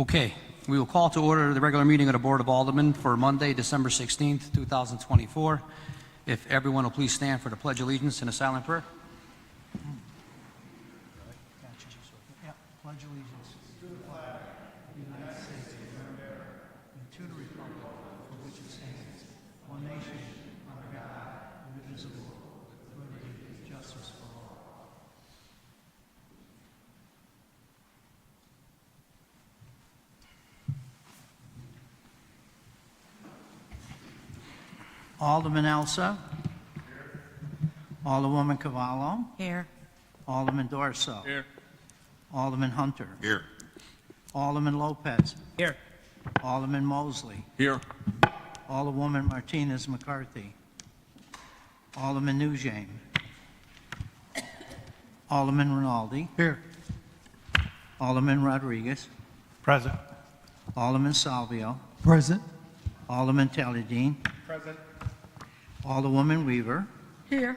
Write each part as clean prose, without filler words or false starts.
Okay, we will call to order the regular meeting of the Board of Aldermen for Monday, December 16th, 2024. If everyone will please stand for the Pledge of Allegiance and a silent prayer. Pledge allegiance to the flag of the United States of America and to the republic for which it stands, one nation, under God, indivisible, with liberty and justice for all. Alderman Elsa. Here. Alderwoman Cavallo. Here. Alderman Dorso. Here. Alderman Hunter. Here. Alderman Lopez. Here. Alderman Mosley. Here. Alderwoman Martinez McCarthy. Alderman Nugent. Alderman Rinaldi. Here. Alderman Rodriguez. Present. Alderman Salvio. Present. Alderman Tagliadine. Present. Alderwoman Weaver. Here.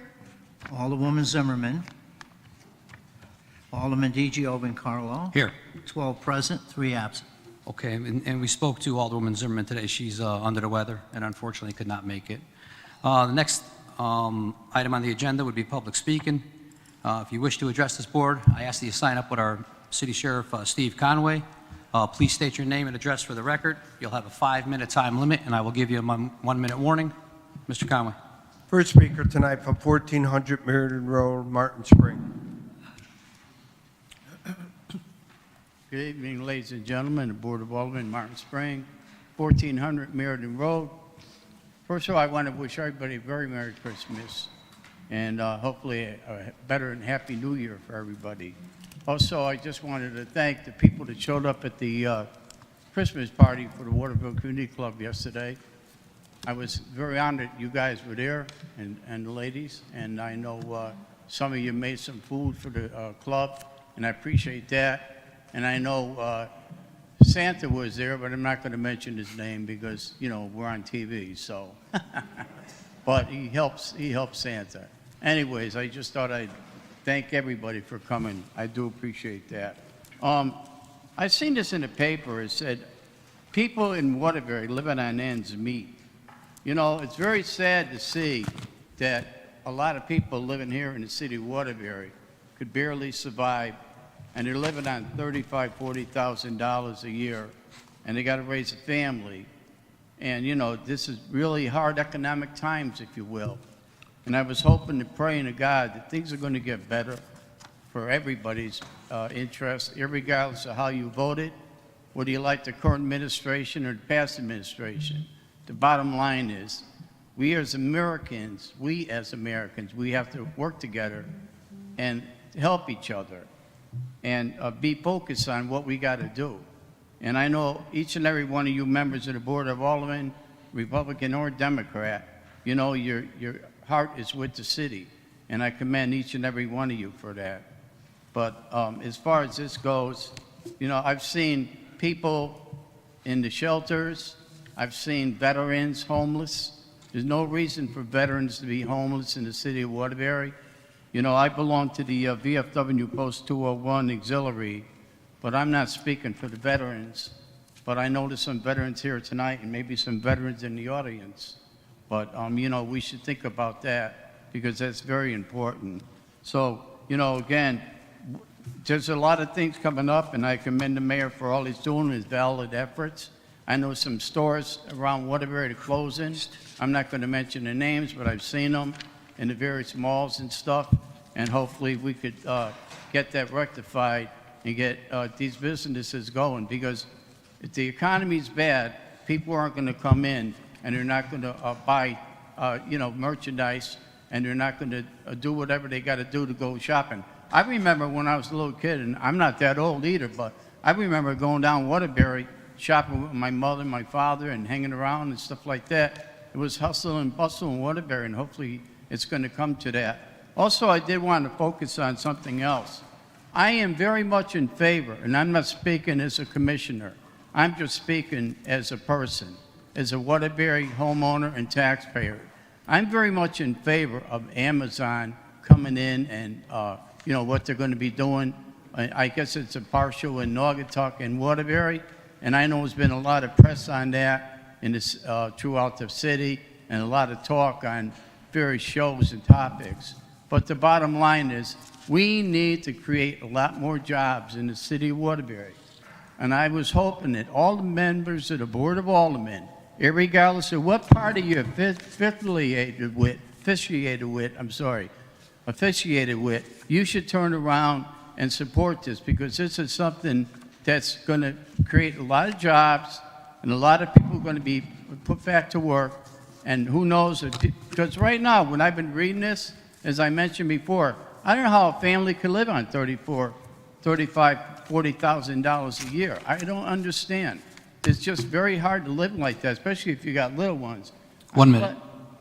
Alderwoman Zimmerman. Alderman Carlo. Here. 12 present, 3 absent. Okay, and we spoke to Alderwoman Zimmerman today. She's under the weather and unfortunately could not make it. The next item on the agenda would be public speaking. If you wish to address this board, I ask that you sign up with our City Sheriff, Steve Conway. Please state your name and address for the record. You'll have a 5-minute time limit, and I will give you a 1-minute warning. Mr. Conway. First speaker tonight from 1400 Meriden Road, Martin Spring. Good evening, ladies and gentlemen, the Board of Aldermen, Martin Spring, 1400 Meriden Road. First of all, I want to wish everybody a very Merry Christmas and hopefully a better and Happy New Year for everybody. Also, I just wanted to thank the people that showed up at the Christmas party for the Waterbury Connecticut Club yesterday. I was very honored you guys were there and the ladies, and I know some of you made some food for the club, and I appreciate that. And I know Santa was there, but I'm not going to mention his name because, you know, we're on TV, so. But he helps Santa. Anyways, I just thought I'd thank everybody for coming. I do appreciate that. I seen this in the paper. It said, people in Waterbury living on ends meet. You know, it's very sad to see that a lot of people living here in the city of Waterbury could barely survive, and they're living on $35,000, $40,000 a year, and they got to raise a family. And, you know, this is really hard economic times, if you will. And I was hoping and praying to God that things are going to get better for everybody's interest, regardless of how you voted, whether you like the current administration or the past administration. The bottom line is, we as Americans, we have to work together and help each other and be focused on what we got to do. And I know each and every one of you members of the Board of Aldermen, Republican or Democrat, you know, your heart is with the city, and I commend each and every one of you for that. But as far as this goes, you know, I've seen people in the shelters, I've seen veterans homeless. There's no reason for veterans to be homeless in the city of Waterbury. You know, I belong to the VFW Post 201 Auxiliary, but I'm not speaking for the veterans. But I know there's some veterans here tonight and maybe some veterans in the audience. But, you know, we should think about that because that's very important. So, you know, again, there's a lot of things coming up, and I commend the mayor for all he's doing, his valid efforts. I know some stores around Waterbury are closing. I'm not going to mention the names, but I've seen them in the various malls and stuff, and hopefully we could get that rectified and get these businesses going, because if the economy's bad, people aren't going to come in, and they're not going to buy you know, merchandise, and they're not going to do whatever they got to do to go shopping. I remember when I was a little kid, and I'm not that old either, but I remember going down Waterbury, shopping with my mother and my father and hanging around and stuff like that. It was hustle and bustle in Waterbury, and hopefully it's going to come to that. Also, I did want to focus on something else. I am very much in favor, and I'm not speaking as a commissioner. I'm just speaking as a person, as a Waterbury homeowner and taxpayer. I'm very much in favor of Amazon coming in and, you know, what they're going to be doing. I guess it's a partial in Naugatuck and Waterbury, And I know there's been a lot of press on that in this, throughout the city, and a lot of talk on various shows and topics. But the bottom line is, we need to create a lot more jobs in the city of Waterbury. And I was hoping that all the members of the Board of Aldermen, regardless of what party you're affiliated with, you should turn around and support this, because this is something that's going to create a lot of jobs, and a lot of people are going to be put back to work. And who knows, because right now, when I've been reading this, as I mentioned before, I don't know how a family could live on $40,000 a year. I don't understand. It's just very hard to live like that, especially if you got little ones. 1 minute.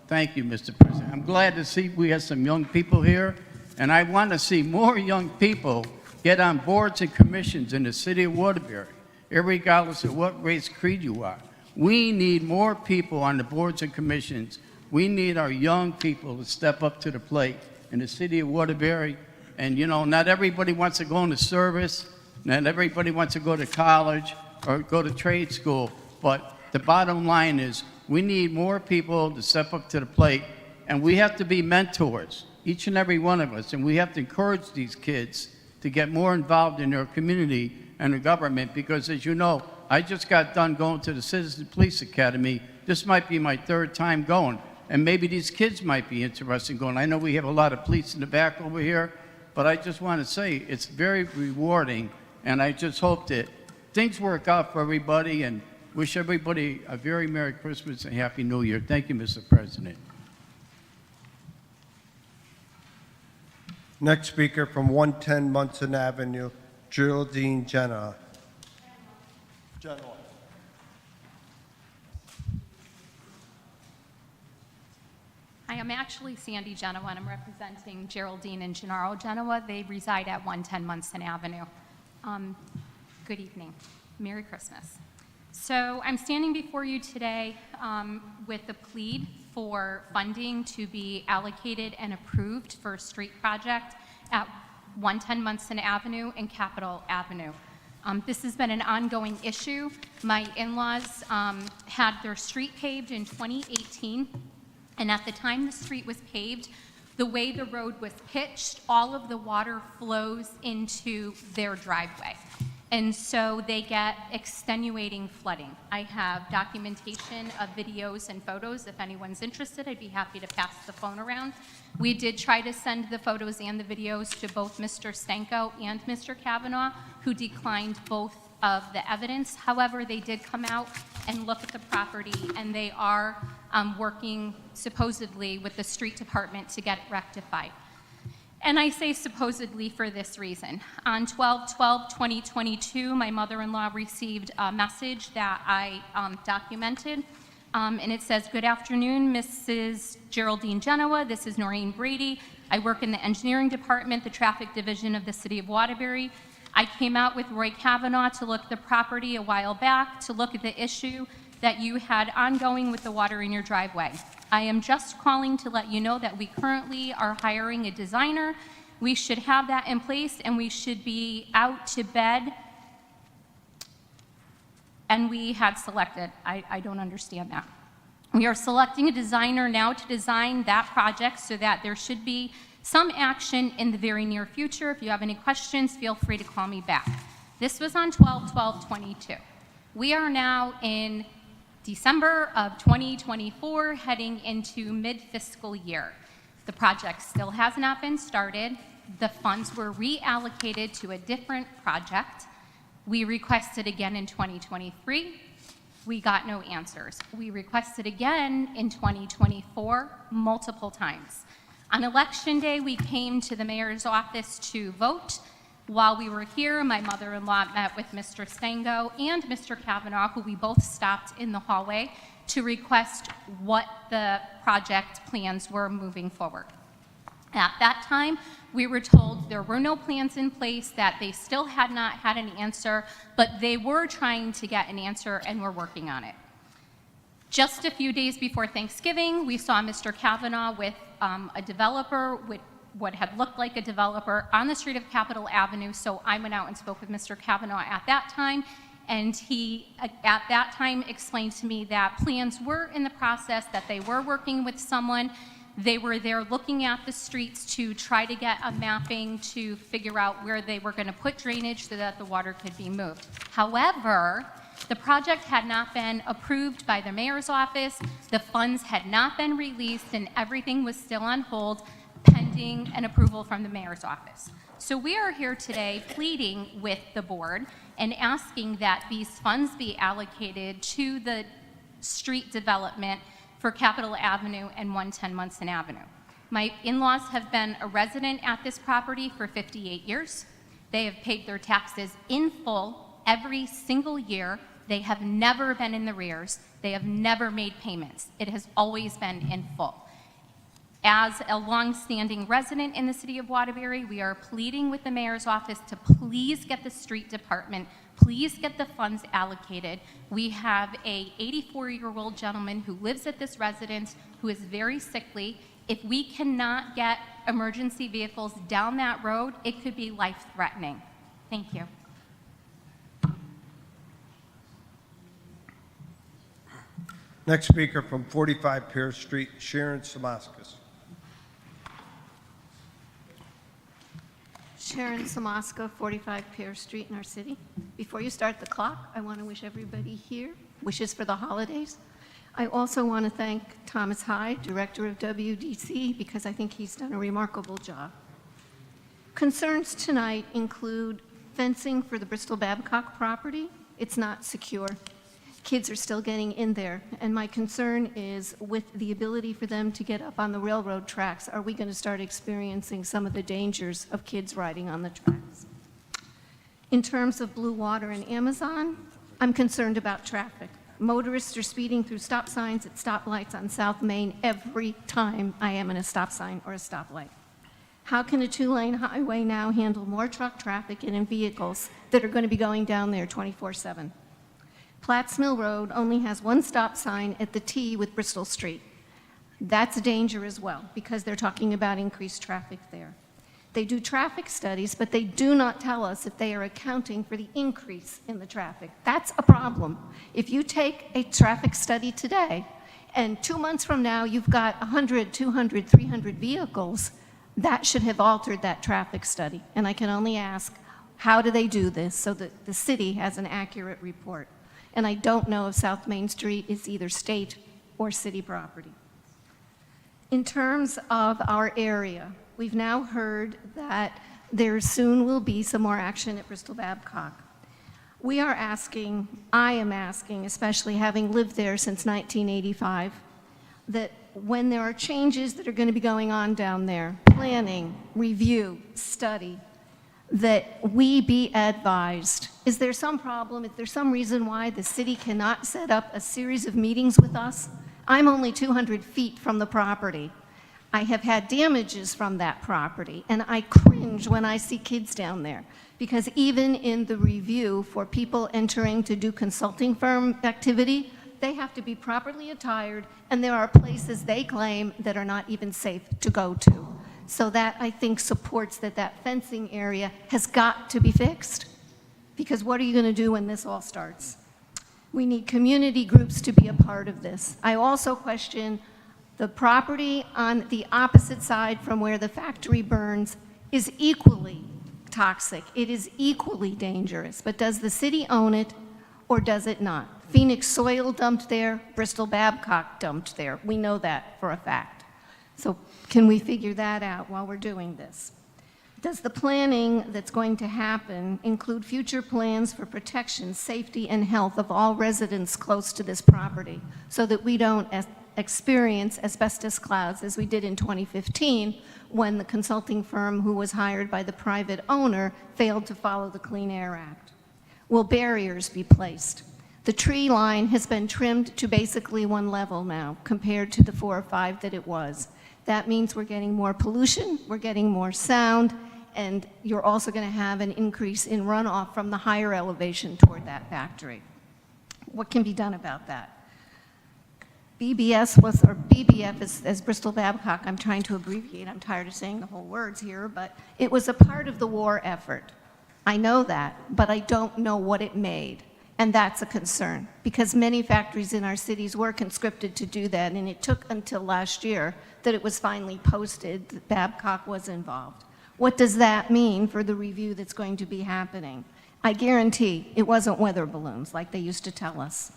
Thank you, Mr. President. I'm glad to see we have some young people here, and I want to see more young people get on boards and commissions in the city of Waterbury, regardless of what race, creed you are. We need more people on the boards and commissions. We need our young people to step up to the plate in the city of Waterbury. And, you know, not everybody wants to go into service, not everybody wants to go to college or go to trade school, but the bottom line is we need more people to step up to the plate, and we have to be mentors, each and every one of us, and we have to encourage these kids to get more involved in their community and the government, because as you know, I just got done going to the Citizen Police Academy. This might be my 3rd time going, and maybe these kids might be interested in going. I know we have a lot of police in the back over here, but I just want to say it's very rewarding, and I just hope that things work out for everybody, and wish everybody a very Merry Christmas and Happy New Year. Thank you, Mr. President. Next speaker from 110 Munson Avenue, Geraldine Jenna. Hi, I'm actually Sandy Genoa, and I'm representing Geraldine and Gennaro Genoa. They reside at 110 Munson Avenue. Good evening. Merry Christmas. So I'm standing before you today with a plea for funding to be allocated and approved for a street project at 110 Munson Avenue and Capitol Avenue. This has been an ongoing issue. My in-laws had their street paved in 2018, and at the time the street was paved, the way the road was pitched, all of the water flows into their driveway. And so they get extenuating flooding. I have documentation of videos and photos. If anyone's interested, I'd be happy to pass the phone around. We did try to send the photos and the videos to both Mr. Stenko and Mr. Kavanaugh, who declined both of the evidence. However, they did come out and look at the property, and they are working supposedly with the street department to get it rectified. And I say supposedly for this reason. On 12/12/2022, my mother-in-law received a message that I documented, and it says, "Good afternoon, Mrs. Geraldine Genoa. This is Noreen Brady. I work in the engineering department, the traffic division of the city of Waterbury. I came out with Roy Kavanaugh to look at the property a while back, to look at the issue that you had ongoing with the water in your driveway. I am just calling to let you know that we currently are hiring a designer. We should have that in place, and we should be out to bed." And we had selected, I don't understand that. We are selecting a designer now to design that project, so that there should be some action in the very near future. If you have any questions, feel free to call me back. This was on 12/12/22. We are now in December of 2024, heading into mid-fiscal year. The project still has not been started. The funds were reallocated to a different project. We requested again in 2023. We got no answers. We requested again in 2024, multiple times. On election day, we came to the mayor's office to vote. While we were here, my mother-in-law met with Mr. Stengo and Mr. Kavanaugh, who we both stopped in the hallway to request what the project plans were moving forward. At that time, we were told there were no plans in place, that they still had not had an answer, but they were trying to get an answer and were working on it. Just a few days before Thanksgiving, we saw Mr. Kavanaugh with a developer, with what had looked like a developer, on the street of Capitol Avenue. So I went out and spoke with Mr. Kavanaugh at that time, and he, at that time, explained to me that plans were in the process, that they were working with someone. They were there looking at the streets to try to get a mapping to figure out where they were going to put drainage so that the water could be moved. However, the project had not been approved by the mayor's office, the funds had not been released, and everything was still on hold pending an approval from the mayor's office. So we are here today pleading with the board and asking that these funds be allocated to the street development for Capitol Avenue and 110 Munson Avenue. My in-laws have been a resident at this property for 58 years. They have paid their taxes in full every single year. They have never been in the rears. They have never made payments. It has always been in full. As a long-standing resident in the city of Waterbury, we are pleading with the mayor's office to please get the street department, please get the funds allocated. We have a 84-year-old gentleman who lives at this residence who is very sickly. If we cannot get emergency vehicles down that road, it could be life-threatening. Thank you. Next speaker from 45 Pierce Street, Sharon Samaskis. Sharon Samaska, 45 Pierce Street in our city. Before you start the clock, I want to wish everybody here wishes for the holidays. I also want to thank Thomas Hyde, Director of WDC, because I think he's done a remarkable job. Concerns tonight include fencing for the Bristol Babcock property. It's not secure. Kids are still getting in there, and my concern is with the ability for them to get up on the railroad tracks, are we going to start experiencing some of the dangers of kids riding on the tracks? In terms of Blue Water and Amazon, I'm concerned about traffic. Motorists are speeding through stop signs at stoplights on South Main every time I am in a stop sign or a stoplight. How can a two-lane highway now handle more truck traffic and in vehicles that are going to be going down there 24/7? Platts Mill Road only has one stop sign at the T with Bristol Street. That's a danger as well, because they're talking about increased traffic there. They do traffic studies, but they do not tell us if they are accounting for the increase in the traffic. That's a problem. If you take a traffic study today, and 2 months from now you've got 100, 200, 300 vehicles, that should have altered that traffic study. And I can only ask, how do they do this so that the city has an accurate report? And I don't know if South Main Street is either state or city property. In terms of our area, we've now heard that there soon will be some more action at Bristol Babcock. We are asking, I am asking, especially having lived there since 1985, that when there are changes that are going to be going on down there, planning, review, study, that we be advised. Is there some problem? Is there some reason why the city cannot set up a series of meetings with us? I'm only 200 feet from the property. I have had damages from that property, and I cringe when I see kids down there, because even in the review for people entering to do consulting firm activity, they have to be properly attired, and there are places they claim that are not even safe to go to. So that, I think, supports that that fencing area has got to be fixed. Because what are you going to do when this all starts? We need community groups to be a part of this. I also question the property on the opposite side from where the factory burns is equally toxic. It is equally dangerous. But does the city own it or does it not? Phoenix Soil dumped there, Bristol Babcock dumped there. We know that for a fact. So can we figure that out while we're doing this? Does the planning that's going to happen include future plans for protection, safety, and health of all residents close to this property so that we don't experience asbestos clouds as we did in 2015 when the consulting firm who was hired by the private owner failed to follow the Clean Air Act? Will barriers be placed? The tree line has been trimmed to basically one level now compared to the 4 or 5 that it was. That means we're getting more pollution, we're getting more sound, and you're also going to have an increase in runoff from the higher elevation toward that factory. What can be done about that? BBF as Bristol Babcock, I'm trying to abbreviate, I'm tired of saying the whole words here, but it was a part of the war effort. I know that, but I don't know what it made. And that's a concern, because many factories in our cities were conscripted to do that, and it took until last year that it was finally posted that Babcock was involved. What does that mean for the review that's going to be happening? I guarantee it wasn't weather balloons like they used to tell us.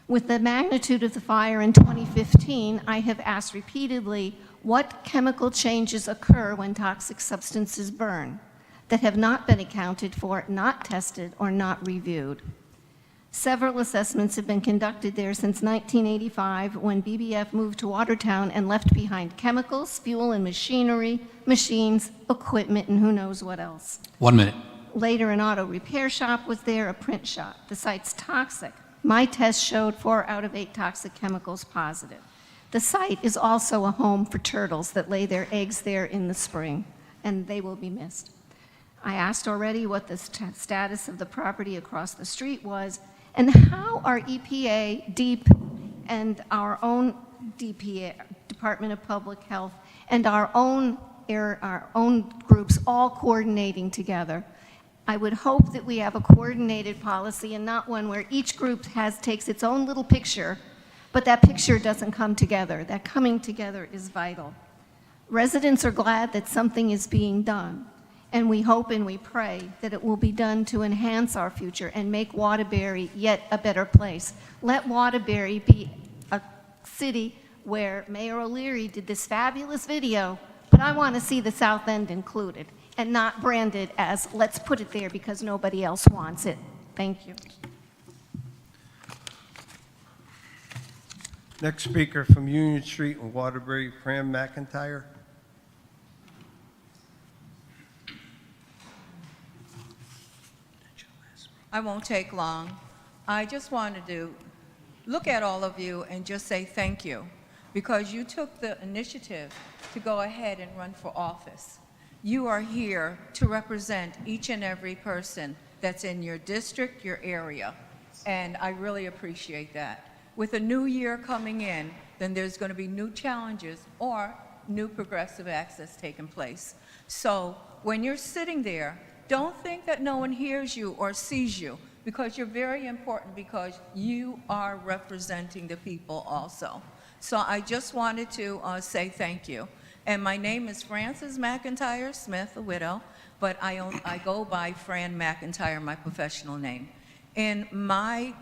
With the magnitude of the fire in 2015, I have asked repeatedly what chemical changes occur when toxic substances burn that have not been accounted for, not tested, or not reviewed. Several assessments have been conducted there since 1985, when BBF moved to Watertown and left behind chemicals, fuel and machinery, machines, equipment, and who knows what else. 1 minute. Later, an auto repair shop was there, a print shop. The site's toxic. My test showed 4 out of 8 toxic chemicals positive. The site is also a home for turtles that lay their eggs there in the spring, and they will be missed. I asked already what the status of the property across the street was, and how our EPA, DEEP, and our own DPA, Department of Public Health, and our own groups all coordinating together. I would hope that we have a coordinated policy and not one where each group takes its own little picture, but that picture doesn't come together. That coming together is vital. Residents are glad that something is being done, and we hope and we pray that it will be done to enhance our future and make Waterbury yet a better place. Let Waterbury be a city where Mayor O'Leary did this fabulous video, but I want to see the South End included and not branded as, let's put it there because nobody else wants it. Thank you. Next speaker from Union Street in Waterbury, Fran McIntyre. I won't take long. I just wanted to look at all of you and just say thank you, because you took the initiative to go ahead and run for office. You are here to represent each and every person that's in your district, your area, and I really appreciate that. With a new year coming in, then there's going to be new challenges or new progressive access taking place. So when you're sitting there, don't think that no one hears you or sees you, because you're very important, because you are representing the people also. So I just wanted to say thank you. And my name is Frances McIntyre Smith, a widow, but I go by Fran McIntyre, my professional name. In my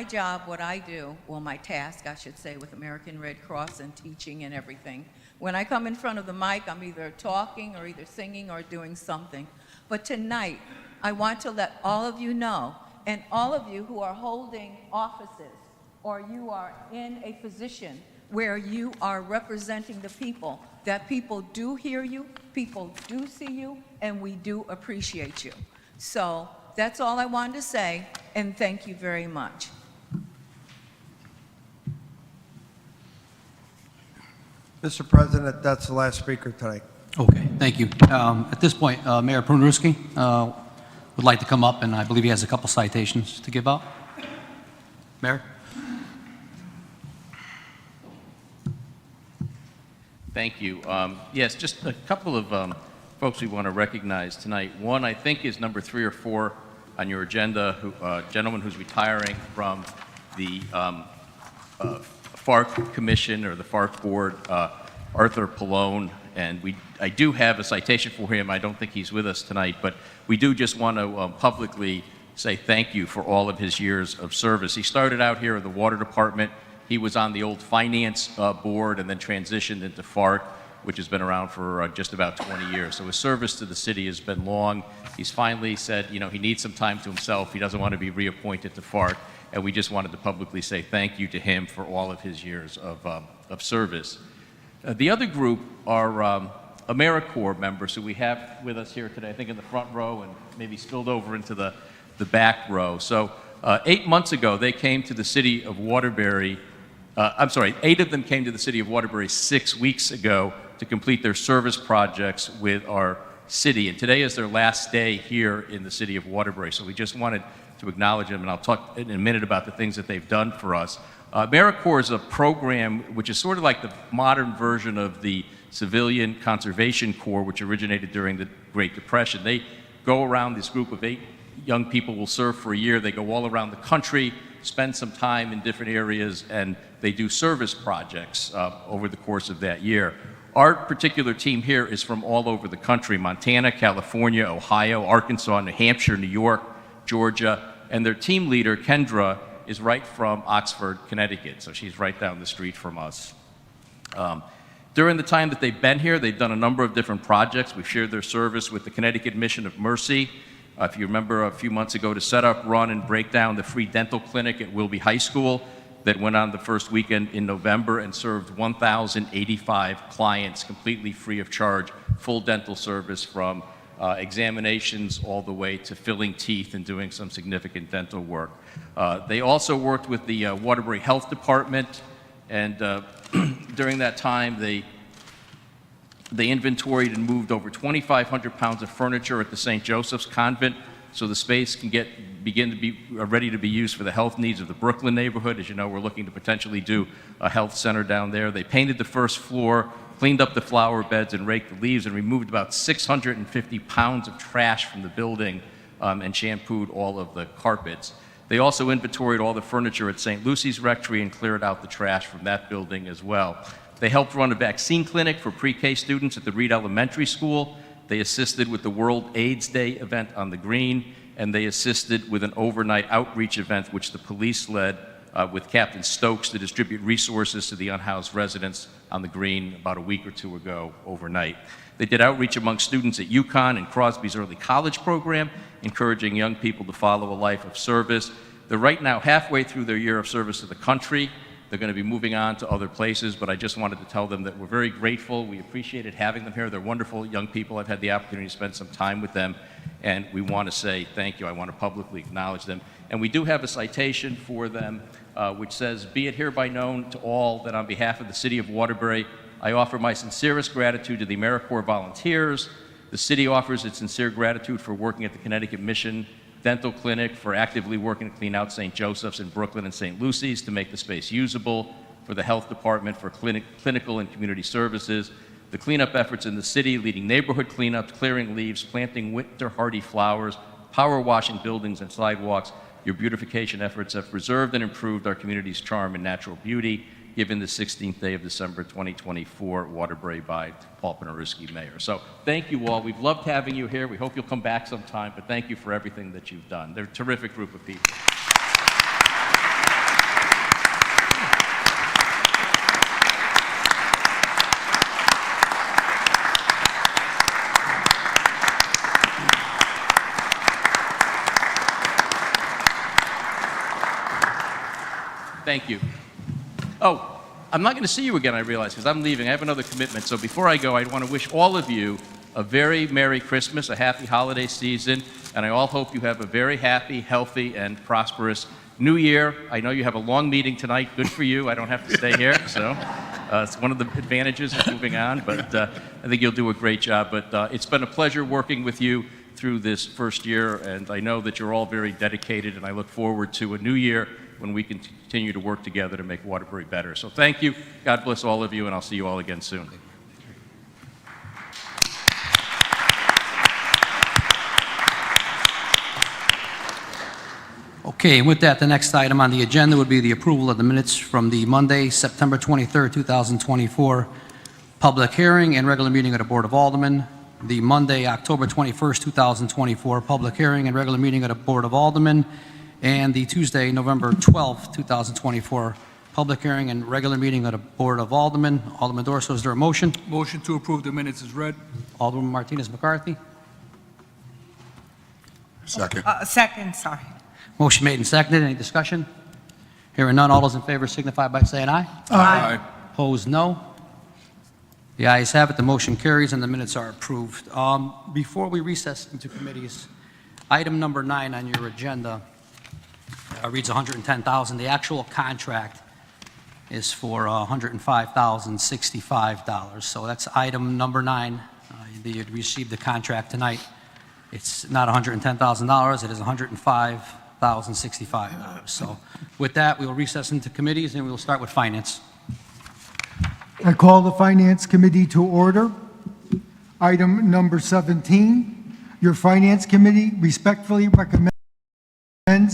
job, what I do, well, my task, I should say, with American Red Cross and teaching and everything, when I come in front of the mic, I'm either talking or either singing or doing something. But tonight, I want to let all of you know, and all of you who are holding offices, or you are in a position where you are representing the people, that people do hear you, people do see you, and we do appreciate you. So that's all I wanted to say, and thank you very much. Mr. President, that's the last speaker tonight. Okay, thank you. At this point, Mayor Prunruski would like to come up, and I believe he has a couple citations to give out. Mayor? Thank you. Yes, just a couple of folks we want to recognize tonight. One, I think, is number 3 or 4 on your agenda, gentleman who's retiring from the FARC Commission or the FARC Board, Arthur Pallone. And I do have a citation for him. I don't think he's with us tonight, but we do just want to publicly say thank you for all of his years of service. He started out here in the Water Department. He was on the old Finance Board and then transitioned into FARC, which has been around for just about 20 years. So his service to the city has been long. He's finally said, you know, he needs some time to himself. He doesn't want to be reappointed to FARC, and we just wanted to publicly say thank you to him for all of his years of service. The other group are AmeriCorps members who we have with us here today, I think in the front row and maybe spilled over into the back row. So 8 months ago, they came to the city of Waterbury. 8 of them came to the city of Waterbury 6 weeks ago to complete their service projects with our city. And today is their last day here in the city of Waterbury. So we just wanted to acknowledge them, and I'll talk in a minute about the things that they've done for us. AmeriCorps is a program which is sort of like the modern version of the Civilian Conservation Corps, which originated during the Great Depression. They go around, this group of 8 young people will serve for a year. They go all around the country, spend some time in different areas, and they do service projects over the course of that year. Our particular team here is from all over the country: Montana, California, Ohio, Arkansas, New Hampshire, New York, Georgia, and their team leader, Kendra, is right from Oxford, Connecticut, so she's right down the street from us. During the time that they've been here, they've done a number of different projects. We've shared their service with the Connecticut Mission of Mercy. If you remember a few months ago, to set up, run, and break down the free dental clinic at Wilby High School that went on the first weekend in November and served 1,085 clients completely free of charge, full dental service from examinations all the way to filling teeth and doing some significant dental work. They also worked with the Waterbury Health Department, and during that time, they inventoried and moved over 2,500 pounds of furniture at the St. Joseph's Convent, so the space can begin to be ready to be used for the health needs of the Brooklyn neighborhood. As you know, we're looking to potentially do a health center down there. They painted the first floor, cleaned up the flower beds, and raked the leaves, and removed about 650 pounds of trash from the building, and shampooed all of the carpets. They also inventoried all the furniture at St. Lucy's Rectory and cleared out the trash from that building as well. They helped run a vaccine clinic for pre-K students at the Reed Elementary School. They assisted with the World AIDS Day event on the Green, and they assisted with an overnight outreach event which the police led with Captain Stokes to distribute resources to the unhoused residents on the Green about a week or two ago overnight. They did outreach among students at UConn and Crosby's Early College program, encouraging young people to follow a life of service. They're right now halfway through their year of service to the country. They're going to be moving on to other places, but I just wanted to tell them that we're very grateful. We appreciated having them here. They're wonderful young people. I've had the opportunity to spend some time with them, and we want to say thank you. I want to publicly acknowledge them. And we do have a citation for them, which says, "Be it hereby known to all that on behalf of the City of Waterbury, I offer my sincerest gratitude to the AmeriCorps volunteers. The city offers its sincere gratitude for working at the Connecticut Mission Dental Clinic, for actively working to clean out St. Joseph's in Brooklyn and St. Lucy's to make the space usable, for the Health Department for clinical and community services, the cleanup efforts in the city, leading neighborhood cleanups, clearing leaves, planting winter hardy flowers, power washing buildings and sidewalks. Your beautification efforts have preserved and improved our community's charm and natural beauty, given the 16th day of December 2024, Waterbury by Paul Penariski, Mayor." So thank you all. We've loved having you here. We hope you'll come back sometime, but thank you for everything that you've done. They're a terrific group of people. Thank you. Oh, I'm not going to see you again, I realize, because I'm leaving. I have another commitment. So before I go, I want to wish all of you a very Merry Christmas, a happy holiday season, and I all hope you have a very happy, healthy, and prosperous New Year. I know you have a long meeting tonight. Good for you. I don't have to stay here, so it's one of the advantages of moving on, but I think you'll do a great job. But it's been a pleasure working with you through this first year, and I know that you're all very dedicated, and I look forward to a new year when we can continue to work together to make Waterbury better. So thank you. God bless all of you, and I'll see you all again soon. Okay, and with that, the next item on the agenda would be the approval of the minutes from the Monday, September 23rd, 2024, public hearing and regular meeting of the Board of Aldermen, the Monday, October 21st, 2024, public hearing and regular meeting of the Board of Aldermen, and the Tuesday, November 12th, 2024, public hearing and regular meeting of the Board of Aldermen. Alderman Dorso, is there a motion? Motion to approve the minutes is read. Alderman Martinez McCarthy. Second. Second, sorry. Motion made and seconded. Any discussion? Hearing none, all those in favor signify by saying aye. Aye. Opposed, no. The ayes have it, the motion carries, and the minutes are approved. Before we recess into committees, item number 9 on your agenda reads $110,000. The actual contract is for $105,065. So that's item number 9. You received the contract tonight. It's not $110,000. It is $105,065. So with that, we will recess into committees, and we will start with finance. I call the Finance Committee to order. Item number 17, Your Finance Committee respectfully recommends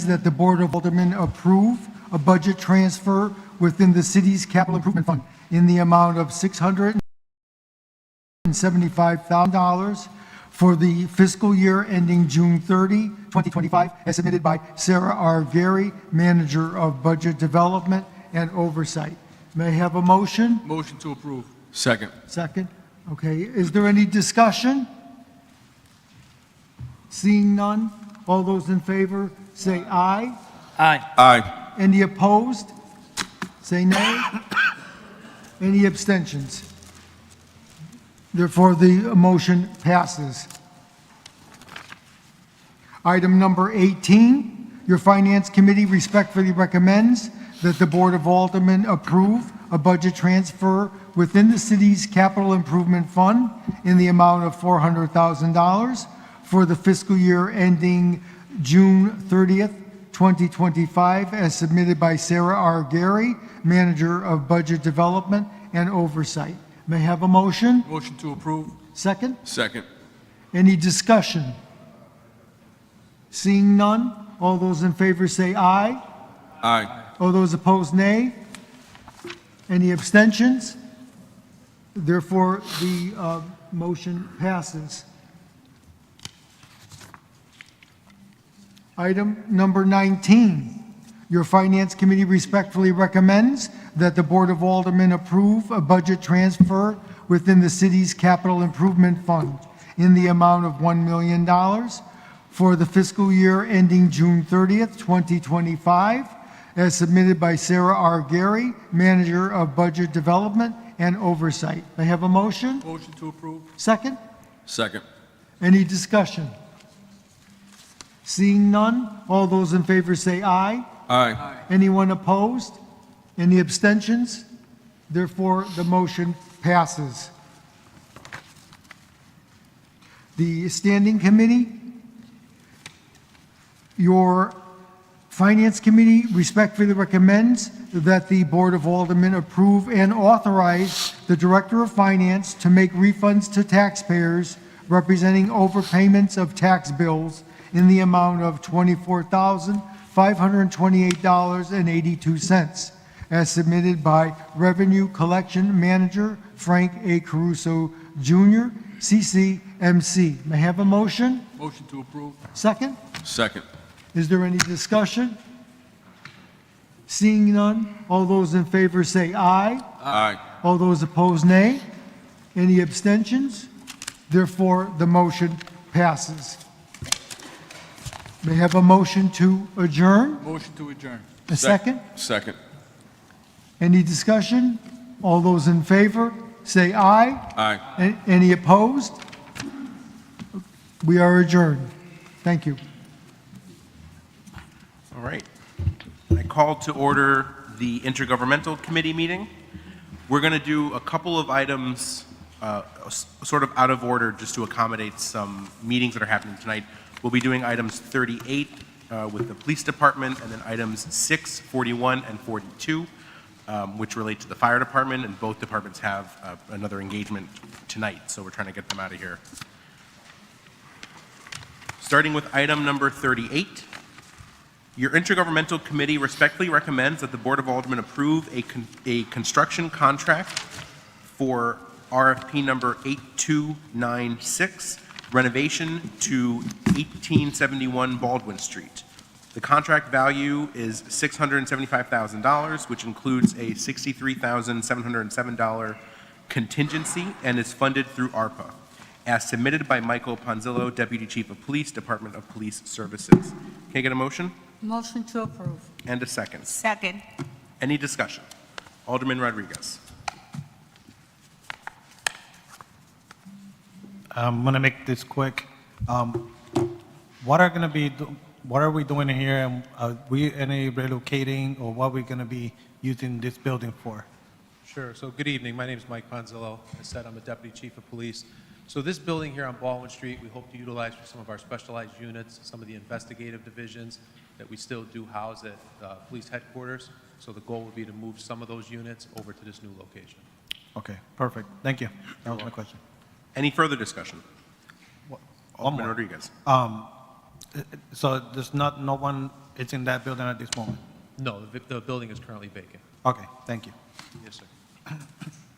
that the Board of Aldermen approve a budget transfer within the city's capital improvement fund in the amount of $675,000 for the fiscal year ending June 30, 2025, as submitted by Sarah R. Gary, Manager of Budget Development and Oversight. May I have a motion? Motion to approve. Second. Second. Okay, is there any discussion? Seeing none, all those in favor say aye. Aye. Aye. Any opposed? Say nay. Any abstentions? Therefore, the motion passes. Item number 18, your Finance Committee respectfully recommends that the Board of Aldermen approve a budget transfer within the city's capital improvement fund in the amount of $400,000 for the fiscal year ending June 30th, 2025, as submitted by Sarah R. Gary, Manager of Budget Development and Oversight. May I have a motion? Motion to approve. Second? Second. Any discussion? Seeing none, all those in favor say aye. Aye. All those opposed, nay. Any abstentions? Therefore, the motion passes. Item number 19, your Finance Committee respectfully recommends that the Board of Aldermen approve a budget transfer within the city's capital improvement fund in the amount of $1 million for the fiscal year ending June 30th, 2025, as submitted by Sarah R. Gary, Manager of Budget Development and Oversight. May I have a motion? Motion to approve. Second? Second. Any discussion? Seeing none, all those in favor say aye. Aye. Anyone opposed? Any abstentions? Therefore, the motion passes. The Standing Committee, your Finance Committee respectfully recommends that the Board of Aldermen approve and authorize the Director of Finance to make refunds to taxpayers representing overpayments of tax bills in the amount of $24,528.82, as submitted by Revenue Collection Manager Frank A. Caruso Jr., CCMC. May I have a motion? Motion to approve. Second? Second. Is there any discussion? Seeing none, all those in favor say aye. Aye. All those opposed, nay. Any abstentions? Therefore, the motion passes. May I have a motion to adjourn? Motion to adjourn. A second? Second. Any discussion? All those in favor say aye. Aye. Any opposed? We are adjourned. Thank you. All right. I call to order the Intergovernmental Committee meeting. We're going to do a couple of items sort of out of order just to accommodate some meetings that are happening tonight. We'll be doing items 38 with the police department, and then items 6, 41, and 42, which relate to the fire department, and both departments have another engagement tonight, so we're trying to get them out of here. Starting with item number 38, your Intergovernmental Committee respectfully recommends that the Board of Aldermen approve a construction contract for RFP number 8296, renovation to 1871 Baldwin Street. The contract value is $675,000, which includes a $63,707 contingency and is funded through ARPA, as submitted by Michael Ponzillo, Deputy Chief of Police, Department of Police Services. Can I get a motion? Motion to approve. And a second. Second. Any discussion? Alderman Rodriguez. I'm going to make this quick. What are we doing here, and are we any relocating, or what are we going to be using this building for? Sure. So good evening. My name is Mike Ponzillo. As I said, I'm the Deputy Chief of Police. So this building here on Baldwin Street, we hope to utilize for some of our specialized units, some of the investigative divisions that we still do house at police headquarters. So the goal would be to move some of those units over to this new location. Okay, perfect. Thank you. That was my question. Any further discussion? Alderman more. Rodriguez. So there's no one is in that building at this moment? No, the building is currently vacant. Okay, thank you. Yes, sir.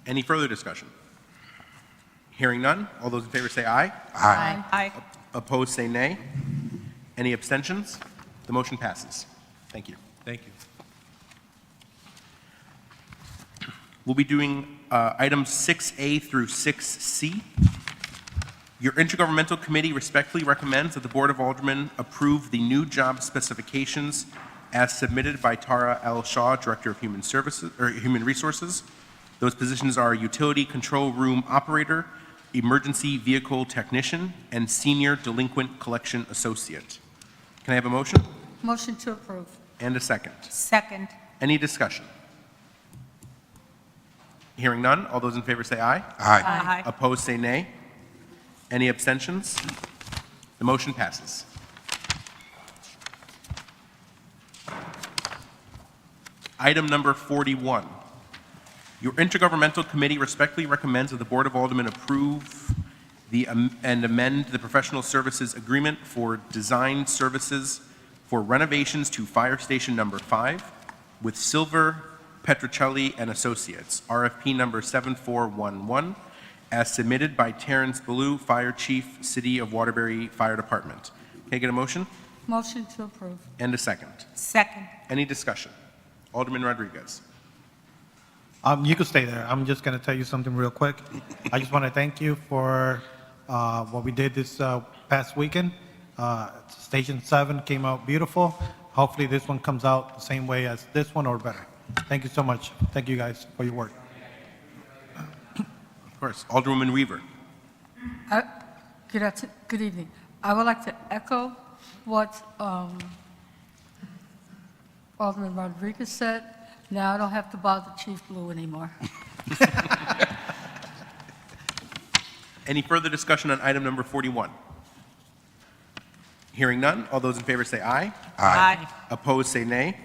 Any further discussion? Hearing none, all those in favor say aye. Aye. Opposed, say nay. Any abstentions? The motion passes. Thank you. Thank you. We'll be doing items 6A through 6C. Your intergovernmental committee respectfully recommends that the Board of Aldermen approve the new job specifications as submitted by Tara L. Shaw, Director of Human Services or Human Resources. Those positions are Utility Control Room Operator, Emergency Vehicle Technician, and Senior Delinquent Collection Associate. Can I have a motion? Motion to approve. And a second. Second. Any discussion? Hearing none, all those in favor say aye. Aye. Opposed, say nay. Any abstentions? The motion passes. Item number 41. Your intergovernmental committee respectfully recommends that the Board of Aldermen approve and amend the professional services agreement for design services for renovations to Fire Station Number 5 with Silver Petrocelli and Associates, RFP number 7411, as submitted by Terrence Ballou, Fire Chief, City of Waterbury Fire Department. Can I get a motion? Motion to approve. And a second. Second. Any discussion? Alderman Rodriguez. You could stay there. I'm just going to tell you something real quick. I just want to thank you for what we did this past weekend. Station 7 came out beautiful. Hopefully this one comes out the same way as this one or better. Thank you so much. Thank you guys for your work. Of course. Alderwoman Weaver. Good evening. I would like to echo what Alderman Rodriguez said. Now I don't have to bother Chief Blue anymore. Any further discussion on item number 41? Hearing none, all those in favor say aye. Aye. Opposed, say nay.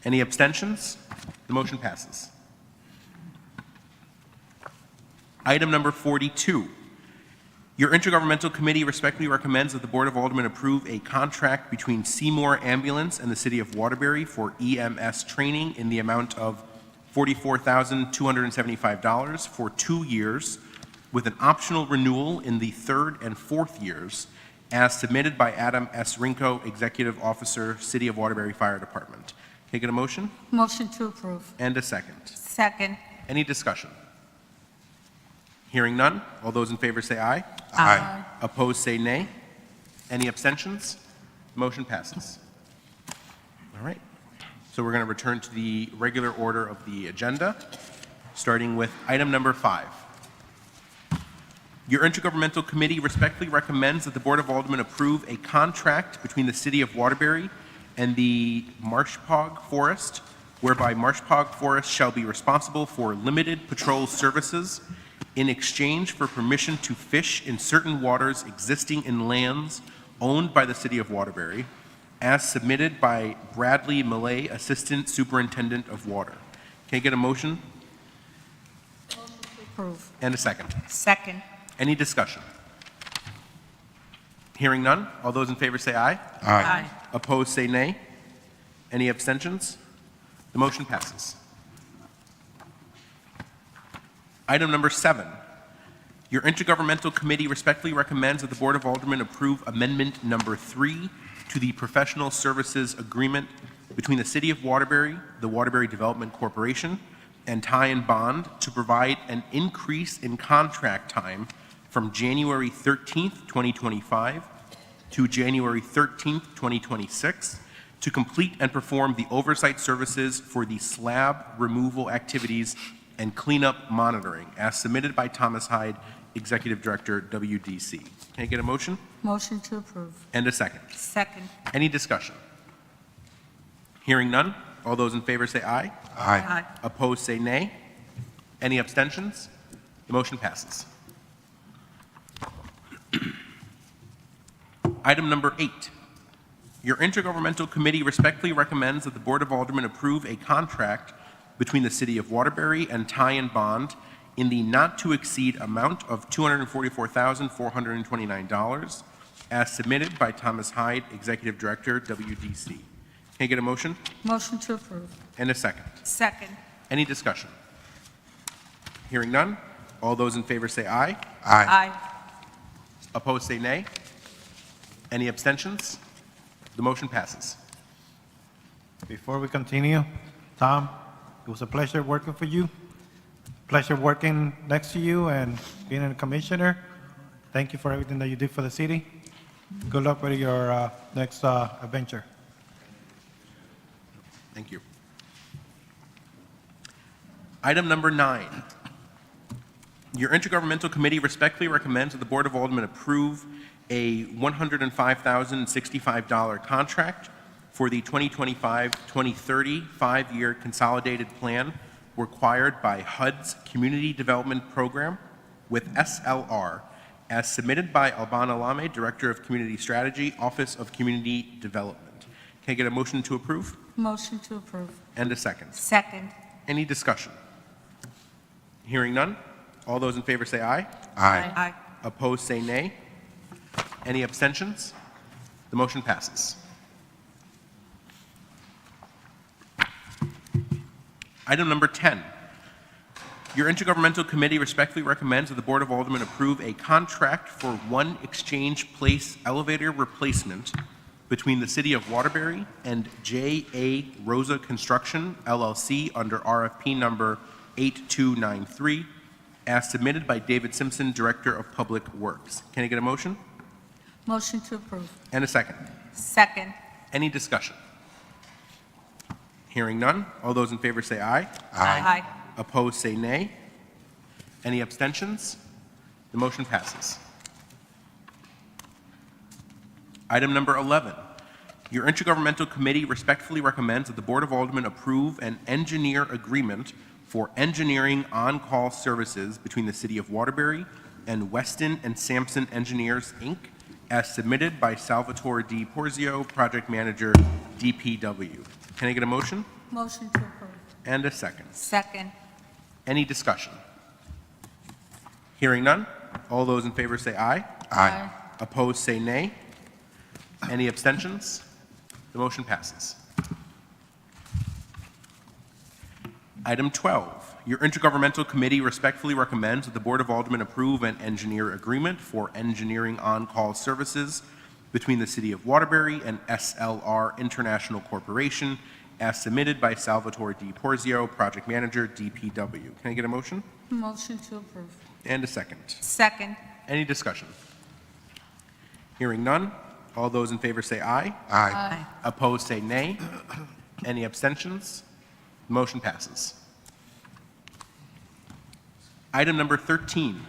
Any abstentions? The motion passes. Item number 42. Your intergovernmental committee respectfully recommends that the Board of Aldermen approve a contract between Seymour Ambulance and the City of Waterbury for EMS training in the amount of $44,275 for 2 years, with an optional renewal in the 3rd and 4th years, as submitted by Adam S. Rinko, Executive Officer, City of Waterbury Fire Department. Can I get a motion? Motion to approve. And a second. Second. Any discussion? Hearing none, all those in favor say aye. Aye. Opposed, say nay. Any abstentions? Motion passes. All right. So we're going to return to the regular order of the agenda, starting with item number 5. Your intergovernmental committee respectfully recommends that the Board of Aldermen approve a contract between the City of Waterbury and the Marshpog Forest, whereby Marshpog Forest shall be responsible for limited patrol services in exchange for permission to fish in certain waters existing in lands owned by the City of Waterbury, as submitted by Bradley Millay, Assistant Superintendent of Water. Can I get a motion? Approve. And a second. Second. Any discussion? Hearing none, all those in favor say aye. Aye. Opposed, say nay. Any abstentions? The motion passes. Item number 7. Your intergovernmental committee respectfully recommends that the Board of Aldermen approve amendment number 3 to the professional services agreement between the City of Waterbury, the Waterbury Development Corporation, and Ty and Bond to provide an increase in contract time from January 13th, 2025 to January 13th, 2026 to complete and perform the oversight services for the slab removal activities and cleanup monitoring, as submitted by Thomas Hyde, Executive Director, WDC. Can I get a motion? Motion to approve. And a second. Second. Any discussion? Hearing none, all those in favor say aye. Aye. Opposed, say nay. Any abstentions? The motion passes. Item number 8. Your intergovernmental committee respectfully recommends that the Board of Aldermen approve a contract between the City of Waterbury and Ty and Bond in the not-to-exceed amount of $244,429, as submitted by Thomas Hyde, Executive Director, WDC. Can I get a motion? Motion to approve. And a second. Second. Any discussion? Hearing none. All those in favor say aye. Aye. Opposed say nay. Any abstentions? The motion passes. Before we continue, Tom, it was a pleasure working for you. Pleasure working next to you and being a commissioner. Thank you for everything that you did for the city. Good luck with your next adventure. Thank you. Item number 9. Your Intergovernmental Committee respectfully recommends that the Board of Aldermen approve a $105,065 contract for the 2025-2030 5-year consolidated plan required by HUD's Community Development Program with SLR, as submitted by Alban Alame, Director of Community Strategy, Office of Community Development. Can I get a motion to approve? Motion to approve. And a second. Second. Any discussion? Hearing none. All those in favor say aye. Aye. Opposed say nay. Any abstentions? The motion passes. Item number 10. Your Intergovernmental Committee respectfully recommends that the Board of Aldermen approve a contract for one Exchange Place elevator replacement between the City of Waterbury and J.A. Rosa Construction, LLC, under RFP number 8293, as submitted by David Simpson, Director of Public Works. Can I get a motion? Motion to approve. And a second. Second. Any discussion? Hearing none. All those in favor say aye. Aye. Opposed say nay. Any abstentions? The motion passes. Item number 11. Your Intergovernmental Committee respectfully recommends that the Board of Aldermen approve an engineer agreement for engineering on-call services between the City of Waterbury and Weston and Sampson Engineers, Inc., as submitted by Salvatore D. Porzio, Project Manager, DPW. Can I get a motion? Motion to approve. And a second. Second. Any discussion? Hearing none. All those in favor say aye. Aye. Opposed say nay. Any abstentions? The motion passes. Item 12. Your Intergovernmental Committee respectfully recommends that the Board of Aldermen approve an engineer agreement for engineering on-call services between the City of Waterbury and SLR International Corporation, as submitted by Salvatore D. Porzio, Project Manager, DPW. Can I get a motion? Motion to approve. And a second. Second. Any discussion? Hearing none. All those in favor say aye. Aye. Opposed say nay. Any abstentions? The motion passes. Item number 13.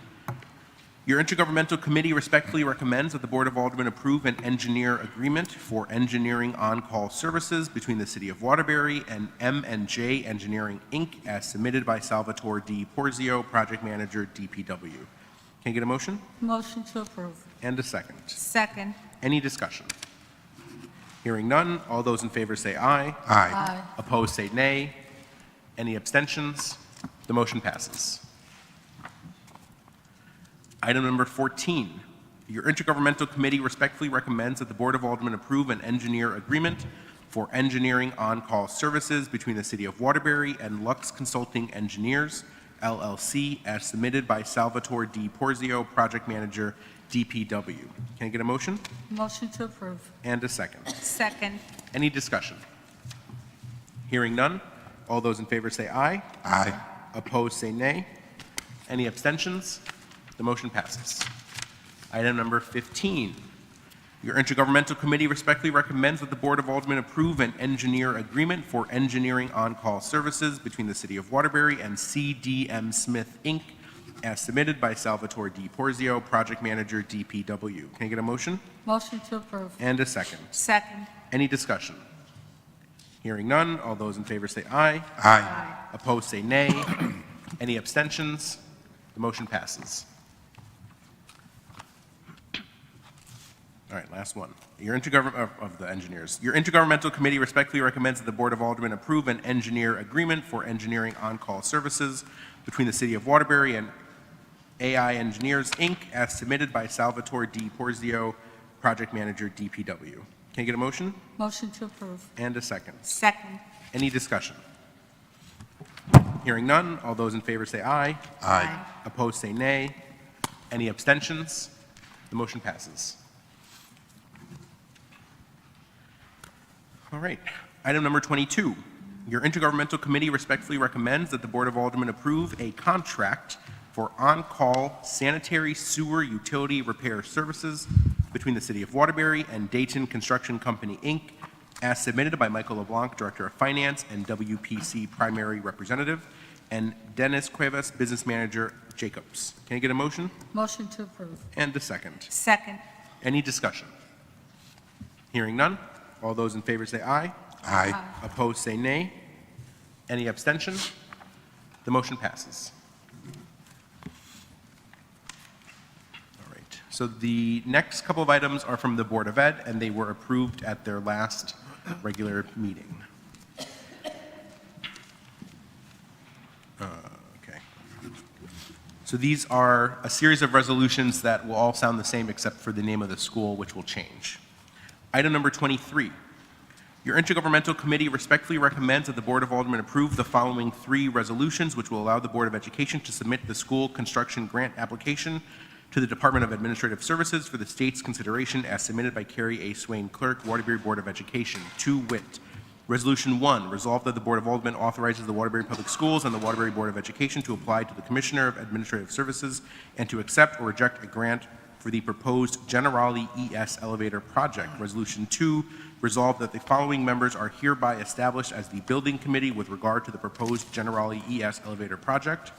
Your Intergovernmental Committee respectfully recommends that the Board of Aldermen approve an engineer agreement for engineering on-call services between the City of Waterbury and M&J Engineering, Inc., as submitted by Salvatore D. Porzio, Project Manager, DPW. Can I get a motion? Motion to approve. And a second. Second. Any discussion? Hearing none. All those in favor say aye. Aye. Opposed say nay. Any abstentions? The motion passes. Item number 14. Your Intergovernmental Committee respectfully recommends that the Board of Aldermen approve an engineer agreement for engineering on-call services between the City of Waterbury and Lux Consulting Engineers, LLC, as submitted by Salvatore D. Porzio, Project Manager, DPW. Can I get a motion? Motion to approve. And a second. Second. Any discussion? Hearing none. All those in favor say aye. Aye. Opposed say nay. Any abstentions? The motion passes. Item number 15. Your Intergovernmental Committee respectfully recommends that the Board of Aldermen approve an engineer agreement for engineering on-call services between the City of Waterbury and CDM Smith, Inc., as submitted by Salvatore D. Porzio, Project Manager, DPW. Can I get a motion? Motion to approve. And a second. Second. Any discussion? Hearing none. All those in favor say aye. Aye. Opposed say nay. Any abstentions? The motion passes. All right, last one. Your of the engineers. Your intergovernmental committee respectfully recommends that the Board of Aldermen approve an engineer agreement for engineering on-call services between the City of Waterbury and AI Engineers, Inc., as submitted by Salvatore D. Porzio, Project Manager, DPW. Can I get a motion? Motion to approve. And a second. Second. Any discussion? Hearing none, all those in favor say aye. Aye. Opposed say nay. Any abstentions? The motion passes. All right. Item number 22. Your intergovernmental committee respectfully recommends that the Board of Aldermen approve a contract for on-call sanitary sewer utility repair services between the City of Waterbury and Dayton Construction Company, Inc., as submitted by Michael LeBlanc, Director of Finance and WPC Primary Representative, and Dennis Cuevas, Business Manager, Jacobs. Can I get a motion? Motion to approve. And a second. Second. Any discussion? Hearing none. All those in favor say aye. Aye. Opposed say nay. Any abstention? The motion passes. All right. So the next couple of items are from the Board of Ed, and they were approved at their last regular meeting. Okay. So these are a series of resolutions that will all sound the same except for the name of the school, which will change. Item number 23. Your intergovernmental committee respectfully recommends that the Board of Aldermen approve the following 3 resolutions, which will allow the Board of Education to submit the school construction grant application to the Department of Administrative Services for the state's consideration as submitted by Carrie A. Swain Clerk, Waterbury Board of Education, to wit. Resolution 1, resolved that the Board of Aldermen authorizes the Waterbury Public Schools and the Waterbury Board of Education to apply to the Commissioner of Administrative Services and to accept or reject a grant for the proposed Generali ES elevator project. Resolution 2, resolved that the following members are hereby established as the building committee with regard to the proposed Generali ES elevator project.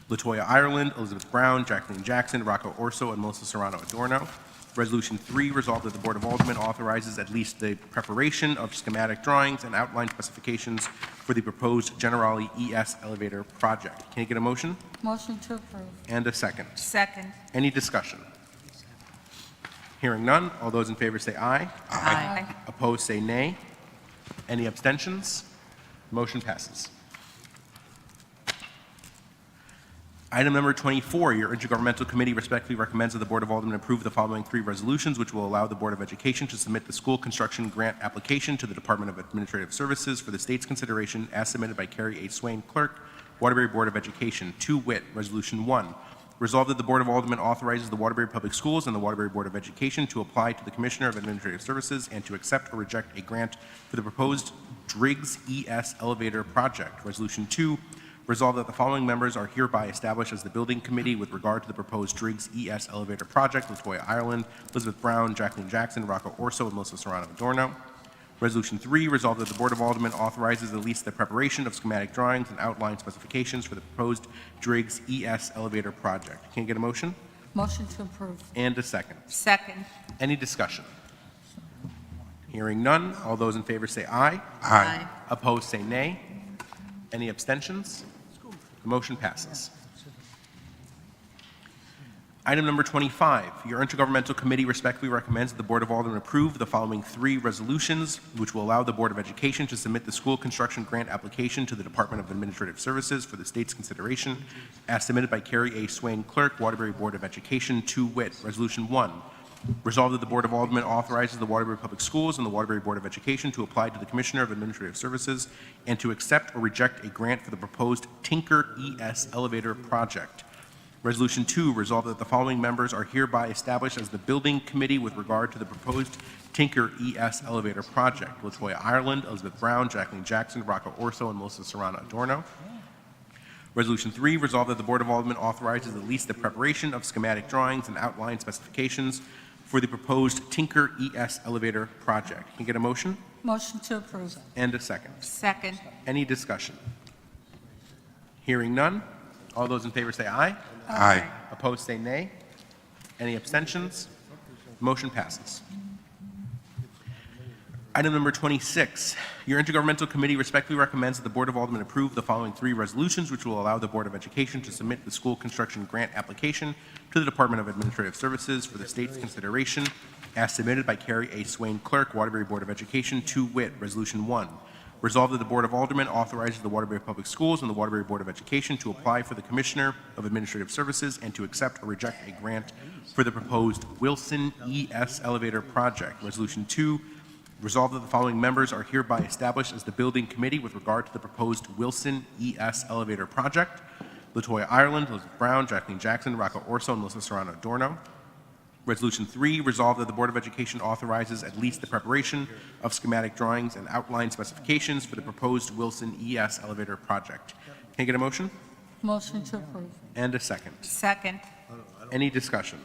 Latoya Ireland, Elizabeth Brown, Jacqueline Jackson, Rocco Orso, and Melissa Serrano Adorno. Resolution 3, resolved that the Board of Aldermen authorizes at least the preparation of schematic drawings and outline specifications for the proposed Generali ES elevator project. Can you get a motion? Motion to approve. And a second. Second. Any discussion? Hearing none, all those in favor say aye. Aye. Opposed say nay. Any abstentions? Motion passes. Item number 24, your intergovernmental committee respectfully recommends that the Board of Aldermen approve the following 3 resolutions, which will allow the Board of Education to submit the school construction grant application to the Department of Administrative Services for the state's consideration as submitted by Carrie A. Swain Clerk, Waterbury Board of Education, to wit. Resolution 1, resolved that the Board of Aldermen authorizes the Waterbury Public Schools and the Waterbury Board of Education to apply to the Commissioner of Administrative Services and to accept or reject a grant for the proposed Driggs ES elevator project. Resolution 2, resolved that the following members are hereby established as the building committee with regard to the proposed Driggs ES elevator project. Latoya Ireland, Elizabeth Brown, Jacqueline Jackson, Rocco Orso, and Melissa Serrano Adorno. Resolution 3, resolved that the Board of Aldermen authorizes at least the preparation of schematic drawings and outline specifications for the proposed Driggs ES elevator project. Can you get a motion? Motion to approve. And a second. Second. Any discussion? Hearing none, all those in favor say aye. Aye. Opposed say nay. Any abstentions? The motion passes. Item number 25, your intergovernmental committee respectfully recommends that the Board of Aldermen approve the following 3 resolutions, which will allow the Board of Education to submit the school construction grant application to the Department of Administrative Services for the state's consideration, as submitted by Carrie A. Swain Clerk, Waterbury Board of Education, to wit. Resolution 1, resolved that the Board of Aldermen authorizes the Waterbury Public Schools and the Waterbury Board of Education to apply to the Commissioner of Administrative Services and to accept or reject a grant for the proposed Tinker ES elevator project. Resolution 2, resolved that the following members are hereby established as the building committee with regard to the proposed Tinker ES elevator project. Latoya Ireland, Elizabeth Brown, Jacqueline Jackson, Rocco Orso, and Melissa Serrano Adorno. Resolution 3, resolved that the Board of Aldermen authorizes at least the preparation of schematic drawings and outline specifications for the proposed Tinker ES elevator project. Can you get a motion? Motion to approve. And a second. Second. Any discussion? Hearing none, all those in favor say aye. Aye. Opposed say nay. Any abstentions? Motion passes. Item number 26, your Intergovernmental Committee respectfully recommends that the Board of Aldermen approve the following 3 resolutions, which will allow the Board of Education to submit the school construction grant application to the Department of Administrative Services for the state's consideration, as submitted by Carrie A. Swain, Clerk, Waterbury Board of Education, to wit, Resolution 1. Resolved that the Board of Aldermen authorizes the Waterbury Public Schools and the Waterbury Board of Education to apply for the Commissioner of Administrative Services and to accept or reject a grant for the proposed Wilson ES Elevator Project. Resolution 2, resolved that the following members are hereby established as the Building Committee with regard to the proposed Wilson ES Elevator Project: LaToya Ireland, Elizabeth Brown, Jacqueline Jackson, Rocco Orso, and Melissa Serrano-Dorno. Resolution 3, resolved that the Board of Education authorizes at least the preparation of schematic drawings and outline specifications for the proposed Wilson ES Elevator Project. Can I get a motion? Motion to approve. And a second. Second. Any discussion?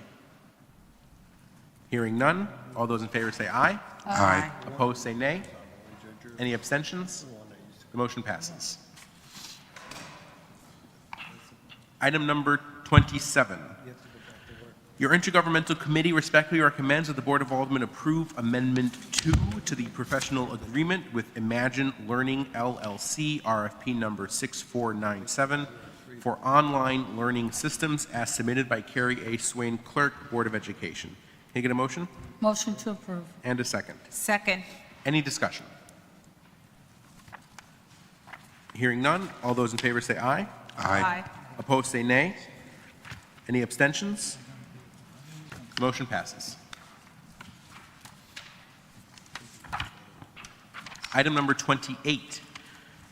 Hearing none, all those in favor say aye. Aye. Opposed, say nay. Any abstentions? The motion passes. Item number 27. Your Intergovernmental Committee respectfully recommends that the Board of Aldermen approve Amendment 2 to the professional agreement with Imagine Learning LLC, RFP number 6497, for online learning systems as submitted by Carrie A. Swain, Clerk, Board of Education. Can I get a motion? Motion to approve. And a second. Second. Any discussion? Hearing none, all those in favor say aye. Aye. Opposed, say nay. Any abstentions? The motion passes. Item number 28.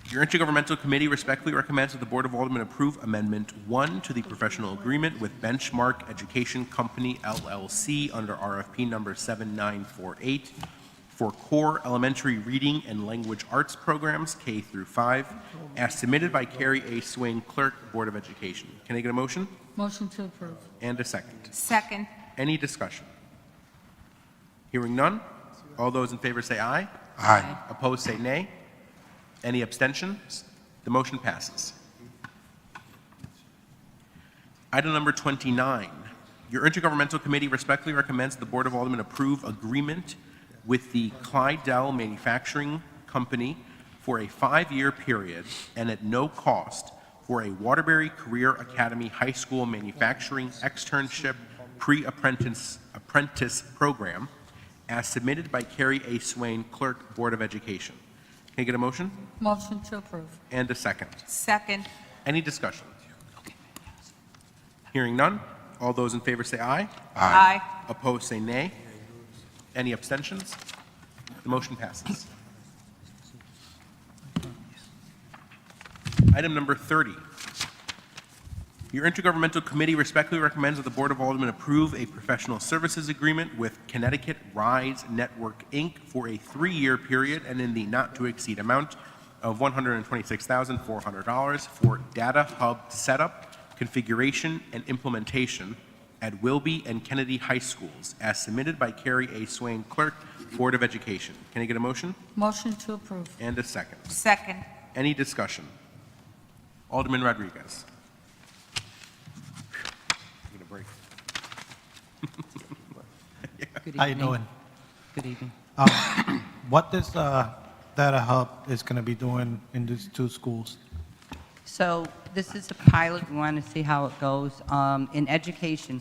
Your Intergovernmental Committee respectfully recommends that the Board of Aldermen approve Amendment 1 to the professional agreement with Benchmark Education Company, LLC, under RFP number 7948 for core elementary reading and language arts programs, K through 5, as submitted by Carrie A. Swain, Clerk, Board of Education. Can I get a motion? Motion to approve. And a second. Second. Any discussion? Hearing none, all those in favor say aye. Aye. Opposed, say nay. Any abstentions? The motion passes. Item number 29. Your Intergovernmental Committee respectfully recommends the Board of Aldermen approve agreement with the Clydell Manufacturing Company for a 5-year period and at no cost for a Waterbury Career Academy High School Manufacturing Externship Pre-Apprentice Program as submitted by Carrie A. Swain, Clerk, Board of Education. Can I get a motion? Motion to approve. And a second. Second. Any discussion? Hearing none, all those in favor say aye. Aye. Opposed, say nay. Any abstentions? The motion passes. Item number 30. Your Intergovernmental Committee respectfully recommends that the Board of Aldermen approve a professional services agreement with Connecticut Rise Network, Inc. for a 3-year period and in the not-to-exceed amount of $126,400 for data hub setup, configuration, and implementation at Wilby and Kennedy High Schools, as submitted by Carrie A. Swain, Clerk, Board of Education. Can I get a motion? Motion to approve. And a second. Second. Any discussion? Alderman Rodriguez. Need a break. How you doing? Good evening. What this data hub is going to be doing in these 2 schools? So this is a pilot. We want to see how it goes. In education,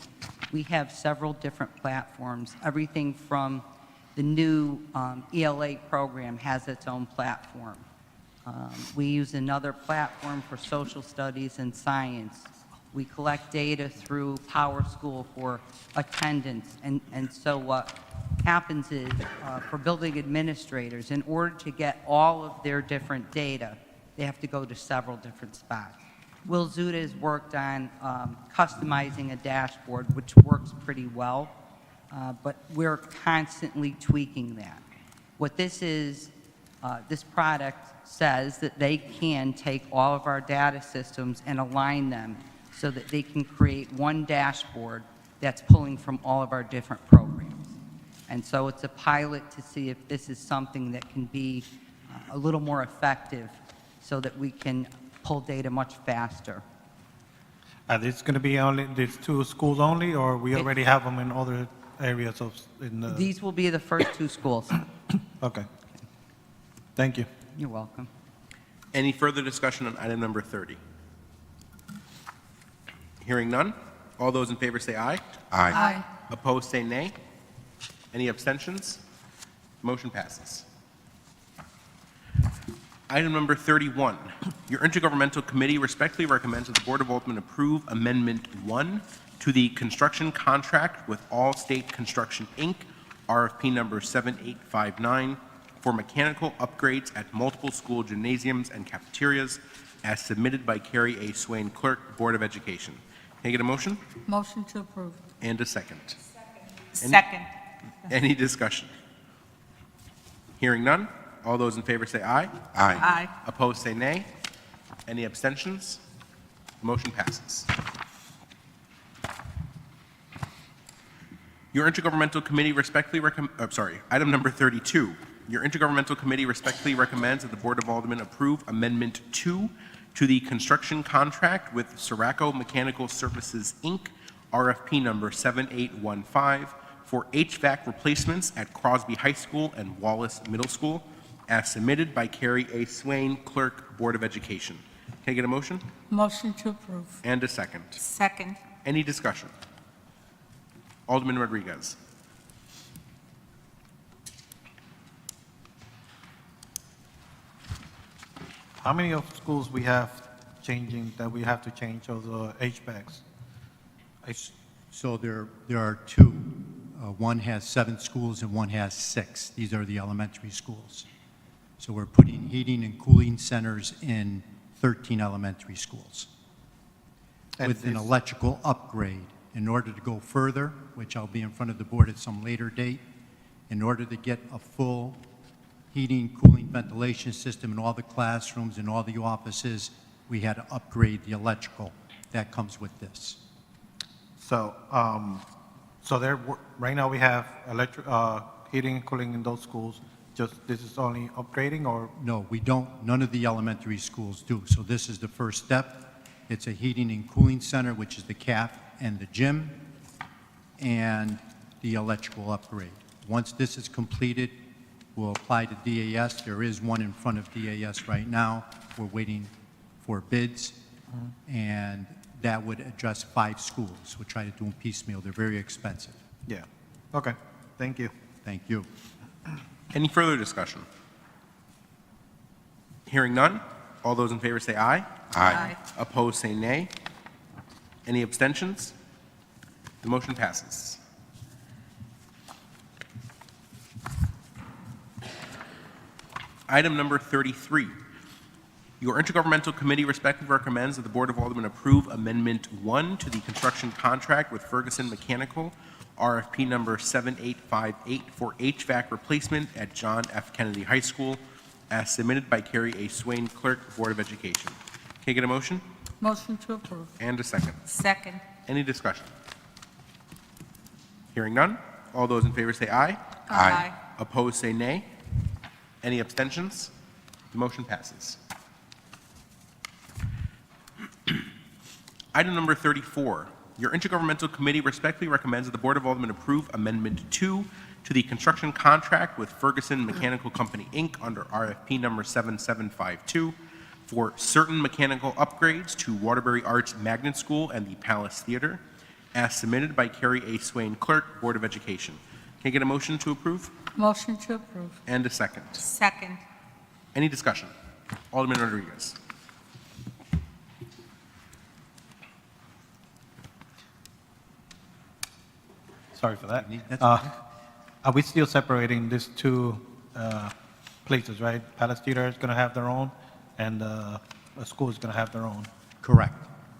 we have several different platforms. Everything from the new ELA program has its own platform. We use another platform for social studies and science. We collect data through Power School for attendance. And so what happens is, for building administrators, in order to get all of their different data, they have to go to several different spots. Will Zuda has worked on customizing a dashboard, which works pretty well, but we're constantly tweaking that. What this is, this product says that they can take all of our data systems and align them so that they can create one dashboard that's pulling from all of our different programs. And so it's a pilot to see if this is something that can be a little more effective so that we can pull data much faster. Are these going to be only these 2 schools only, or we already have them in other areas of in the? These will be the first 2 schools. Okay. Thank you. You're welcome. Any further discussion on item number 30? Hearing none. All those in favor say aye. Aye. Opposed, say nay. Any abstentions? Motion passes. Item number 31, your intergovernmental committee respectfully recommends that the Board of Aldermen approve Amendment 1 to the construction contract with All State Construction, Inc., RFP number 7859, for mechanical upgrades at multiple school gymnasiums and cafeterias, as submitted by Carrie A. Swain, Clerk, Board of Education. Can I get a motion? Motion to approve. And a second. Second. Any discussion? Hearing none. All those in favor say aye. Aye. Opposed, say nay. Any abstentions? Motion passes. Your intergovernmental committee respectfully item number 32. Your intergovernmental committee respectfully recommends that the Board of Aldermen approve Amendment 2 to the construction contract with Sirocco Mechanical Services, Inc., RFP number 7815, for HVAC replacements at Crosby High School and Wallace Middle School, as submitted by Carrie A. Swain, Clerk, Board of Education. Can I get a motion? Motion to approve. And a second. Second. Any discussion? Alderman Rodriguez. How many of schools we have changing, that we have to change those HVACs? So there are two. One has 7 schools and one has 6. These are the elementary schools. So we're putting heating and cooling centers in 13 elementary schools And with an this- electrical upgrade. In order to go further, which I'll be in front of the board at some later date, in order to get a full heating, cooling, ventilation system in all the classrooms and all the offices, we had to upgrade the electrical. That comes with this. So, right now we have heating and cooling in those schools. Just, this is only upgrading, or? No, we don't. None of the elementary schools do. So this is the first step. It's a heating and cooling center, which is the CAF and the gym, and the electrical upgrade. Once this is completed, we'll apply to DAS. There is one in front of DAS right now. We're waiting for bids, and that would address 5 schools. We'll try to do them piecemeal. They're very expensive. Yeah. Okay. Thank you. Thank you. Any further discussion? Hearing none. All those in favor say aye. Aye. Opposed, say nay. Any abstentions? The motion passes. Item number 33. Your intergovernmental committee respectfully recommends that the Board of Aldermen approve Amendment 1 to the construction contract with Ferguson Mechanical, RFP number 7858, for HVAC replacement at John F. Kennedy High School, as submitted by Carrie A. Swain, Clerk, Board of Education. Can I get a motion? Motion to approve. And a second. Second. Any discussion? Hearing none. All those in favor say aye. Aye. Opposed, say nay. Any abstentions? The motion passes. Item number 34. Your intergovernmental committee respectfully recommends that the Board of Aldermen approve Amendment 2 to the construction contract with Ferguson Mechanical Company, Inc. under RFP number 7752 for certain mechanical upgrades to Waterbury Arts Magnet School and the Palace Theater, as submitted by Carrie A. Swain, Clerk, Board of Education. Can I get a motion to approve? Motion to approve. And a second. Second. Any discussion? Alderman Rodriguez. Sorry for that. That's Are we still separating these two places, right? Palace Theater is going to have their own, and the school is going to have their own? Correct,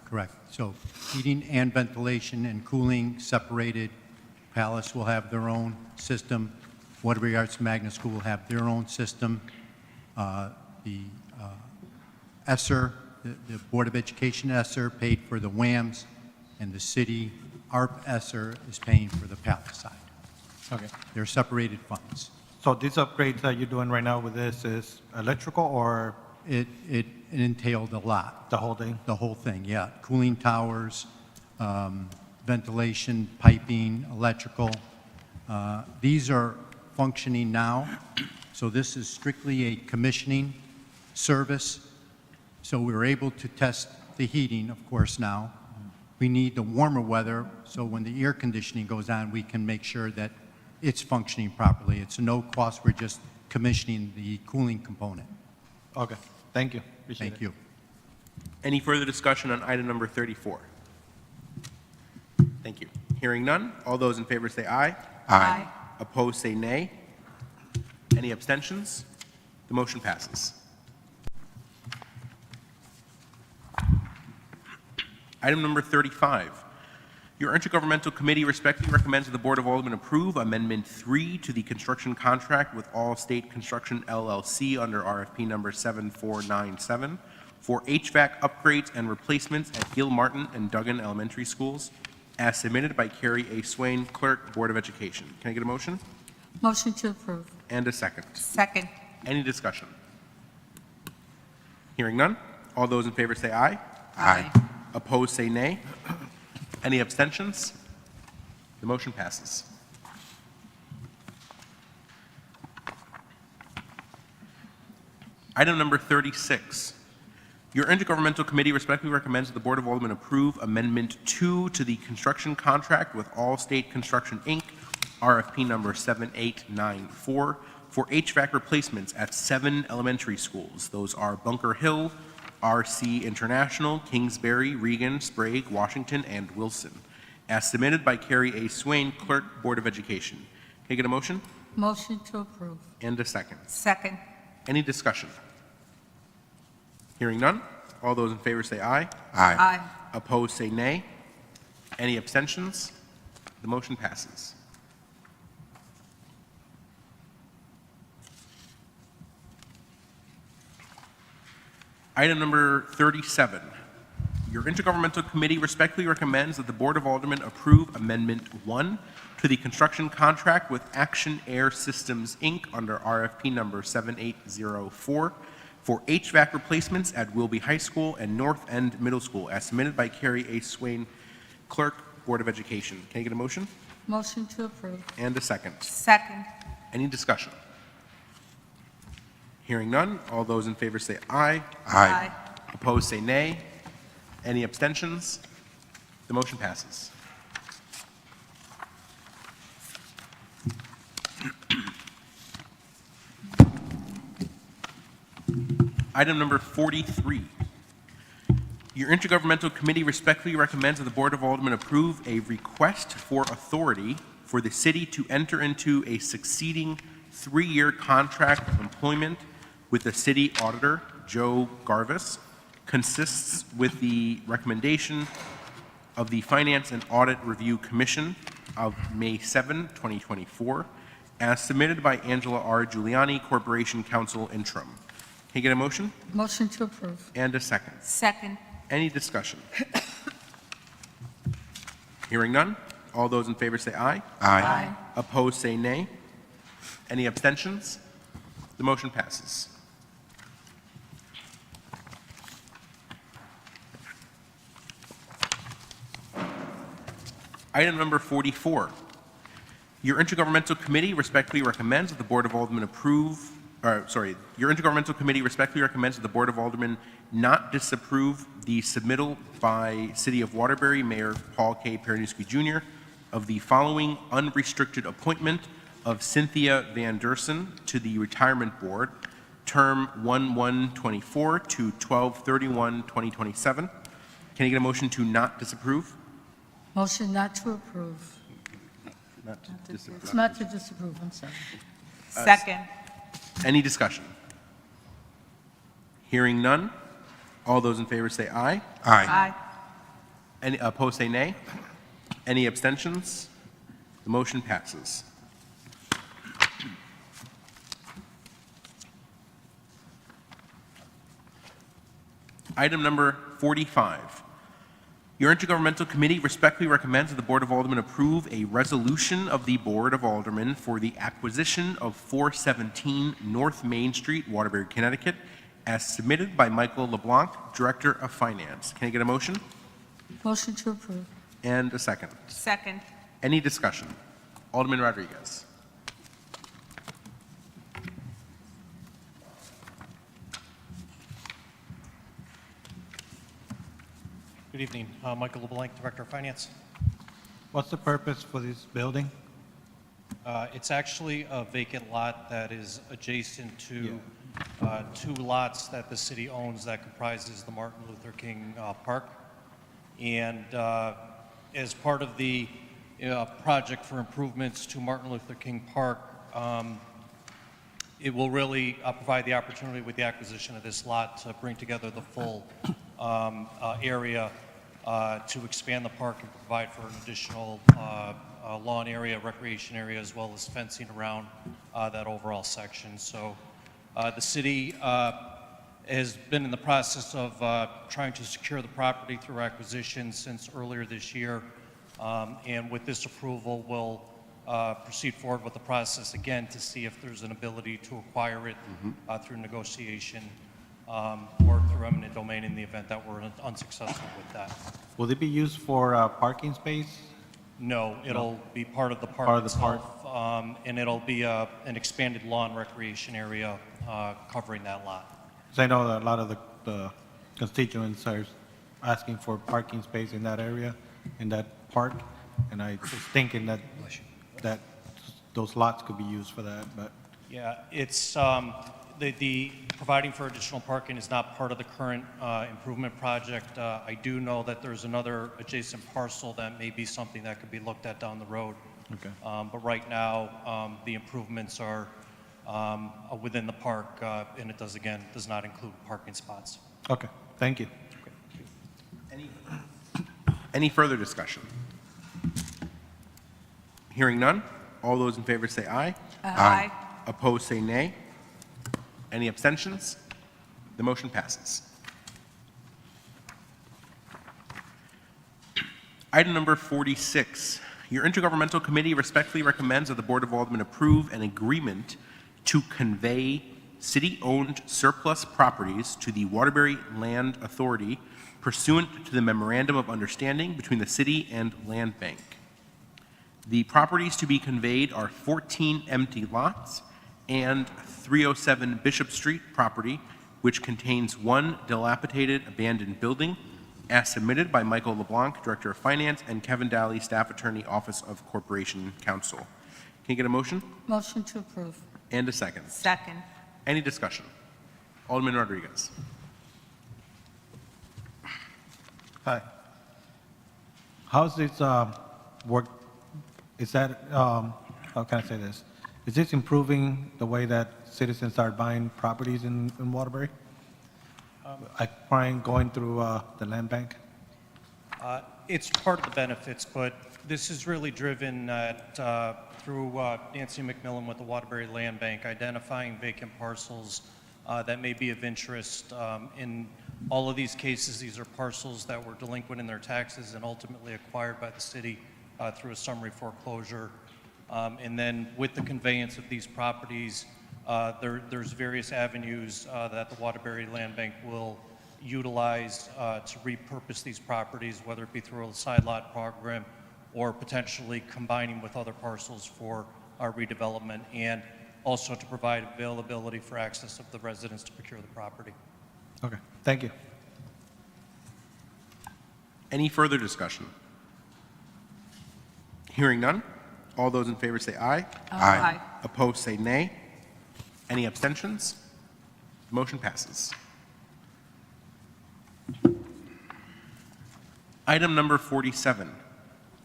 correct. So heating and ventilation and cooling separated. Palace will have their own system. Waterbury Arts Magnet School will have their own system. The ESSER, the Board of Education ESSER paid for the WAMs, and the city ARP ESSER is paying for the Palace side. Okay. They're separated funds. So these upgrades that you're doing right now with this is electrical, or It entailed a lot. the whole thing? The whole thing, yeah. Cooling towers, ventilation, piping, electrical. These are functioning now, So this is strictly a commissioning service. So we're able to test the heating, of course, now. We need the warmer weather, so when the air conditioning goes on, we can make sure that it's functioning properly. It's a no cost, we're just commissioning the cooling component. Okay, thank you. Appreciate Thank it. you. Any further discussion on item number 34? Thank you. Hearing none, all those in favor say aye. Aye. Opposed, say nay. Any abstentions? The motion passes. Item number 35. Your intergovernmental committee respectfully recommends that the Board of Aldermen approve Amendment 3 to the construction contract with All State Construction LLC under RFP number 7497 for HVAC upgrades and replacements at Gil Martin and Duggan Elementary Schools, as submitted by Carrie A. Swain, Clerk, Board of Education. Can I get a motion? Motion to approve. And a second. Second. Any discussion? Hearing none, all those in favor say aye. Aye. Opposed, say nay. Any abstentions? The motion passes. Item number 36. Your intergovernmental committee respectfully recommends that the Board of Aldermen approve Amendment 2 to the construction contract with All State Construction, Inc., RFP number 7894, for HVAC replacements at 7 elementary schools. Those are Bunker Hill, RC International, Kingsbury, Regan, Sprague, Washington, and Wilson, as submitted by Carrie A. Swain, Clerk, Board of Education. Can I get a motion? Motion to approve. And a second. Second. Any discussion? Hearing none, all those in favor say aye. Aye. Opposed, say nay. Any abstentions? The motion passes. Item number 37. Your intergovernmental committee respectfully recommends that the Board of Aldermen approve Amendment 1 to the construction contract with Action Air Systems, Inc. under RFP number 7804 for HVAC replacements at Wilby High School and North End Middle School, as submitted by Carrie A. Swain, Clerk, Board of Education. Can I get a motion? Motion to approve. And a second. Second. Any discussion? Hearing none, all those in favor say aye. Aye. Opposed, say nay. Any abstentions? The motion passes. Item number 43. Your intergovernmental committee respectfully recommends that the Board of Aldermen approve a request for authority for the city to enter into a succeeding 3-year contract of employment with the city auditor, Joe Garvis, consists with the recommendation of the Finance and Audit Review Commission of May 7, 2024, as submitted by Angela R. Giuliani, Corporation Counsel Interim. Can you get a motion? Motion to approve. And a second. Second. Any discussion? Hearing none, all those in favor say aye. Aye. Opposed, say nay. Any abstentions? The motion passes. Item number 44. Your intergovernmental committee respectfully recommends that the Board of Aldermen your intergovernmental committee respectfully recommends that the Board of Aldermen not disapprove the submittal by City of Waterbury Mayor Paul K. Perniewski Jr. of the following unrestricted appointment of Cynthia Van Dersen to the Retirement Board, term 1/1/24 to 12/31/2027. Can I get a motion to not disapprove? Motion not to approve. Not to disapprove. It's not to disapprove, I'm sorry. Second. Any discussion? Hearing none, all those in favor say aye. Aye. Any opposed say nay. Any abstentions? The motion passes. Item number 45. Your intergovernmental committee respectfully recommends that the Board of Aldermen approve a resolution of the Board of Aldermen for the acquisition of 417 North Main Street, Waterbury, Connecticut, as submitted by Michael LeBlanc, Director of Finance. Can I get a motion? Motion to approve. And a second. Second. Any discussion? Alderman Rodriguez. Good evening. Michael LeBlanc, Director of Finance. What's the purpose for this building? It's actually a vacant lot that is adjacent to two lots that the city owns that comprises the Martin Luther King Park. And as part of the project for improvements to Martin Luther King Park, it will really provide the opportunity with the acquisition of this lot to bring together the full area to expand the park and provide for an additional lawn area, recreation area, as well as fencing around that overall section. So the city has been in the process of trying to secure the property through acquisition since earlier this year. And with this approval, we'll proceed forward with the process again to see if there's an ability to acquire it through negotiation or through eminent domain in the event that we're unsuccessful with that. Will it be used for parking space? No, it'll be part of the park Part of the park. itself, and it'll be an expanded lawn recreation area covering that lot. Because I know that a lot of the constituents are asking for parking space in that area, in that park, and I was thinking that those lots could be used for that, but Yeah, it's, the providing for additional parking is not part of the current improvement project. I do know that there's another adjacent parcel that may be something that could be looked at down the road. okay. But right now, the improvements are within the park, and it does not include parking spots. Okay, thank you. Any further discussion? Hearing none, all those in favor say aye. Aye. Opposed, say nay. Any abstentions? The motion passes. Item number 46, your intergovernmental committee respectfully recommends that the Board of Aldermen approve an agreement to convey city-owned surplus properties to the Waterbury Land Authority pursuant to the Memorandum of Understanding between the city and Land Bank. The properties to be conveyed are 14 empty lots and 307 Bishop Street property, which contains one dilapidated abandoned building, as submitted by Michael LeBlanc, Director of Finance, and Kevin Daly, Staff Attorney, Office of Corporation Counsel. Can you get a motion? Motion to approve. And a second. Second. Any discussion? Alderman Rodriguez. Hi. How's this work? Is that, how can I say this? Is this improving the way that citizens are buying properties in Waterbury? Like going through the land bank? It's part of the benefits, but this is really driven through Nancy McMillan with the Waterbury Land Bank, identifying vacant parcels that may be of interest. In all of these cases, these are parcels that were delinquent in their taxes and ultimately acquired by the city through a summary foreclosure. And then with the conveyance of these properties, there's various avenues that the Waterbury Land Bank will utilize to repurpose these properties, whether it be through a side lot program or potentially combining with other parcels for our redevelopment, and also to provide availability for access of the residents to procure the property. Okay, thank you. Any further discussion? Hearing none, all those in favor say aye. Aye. Opposed, say nay. Any abstentions? The motion passes. Item number 47.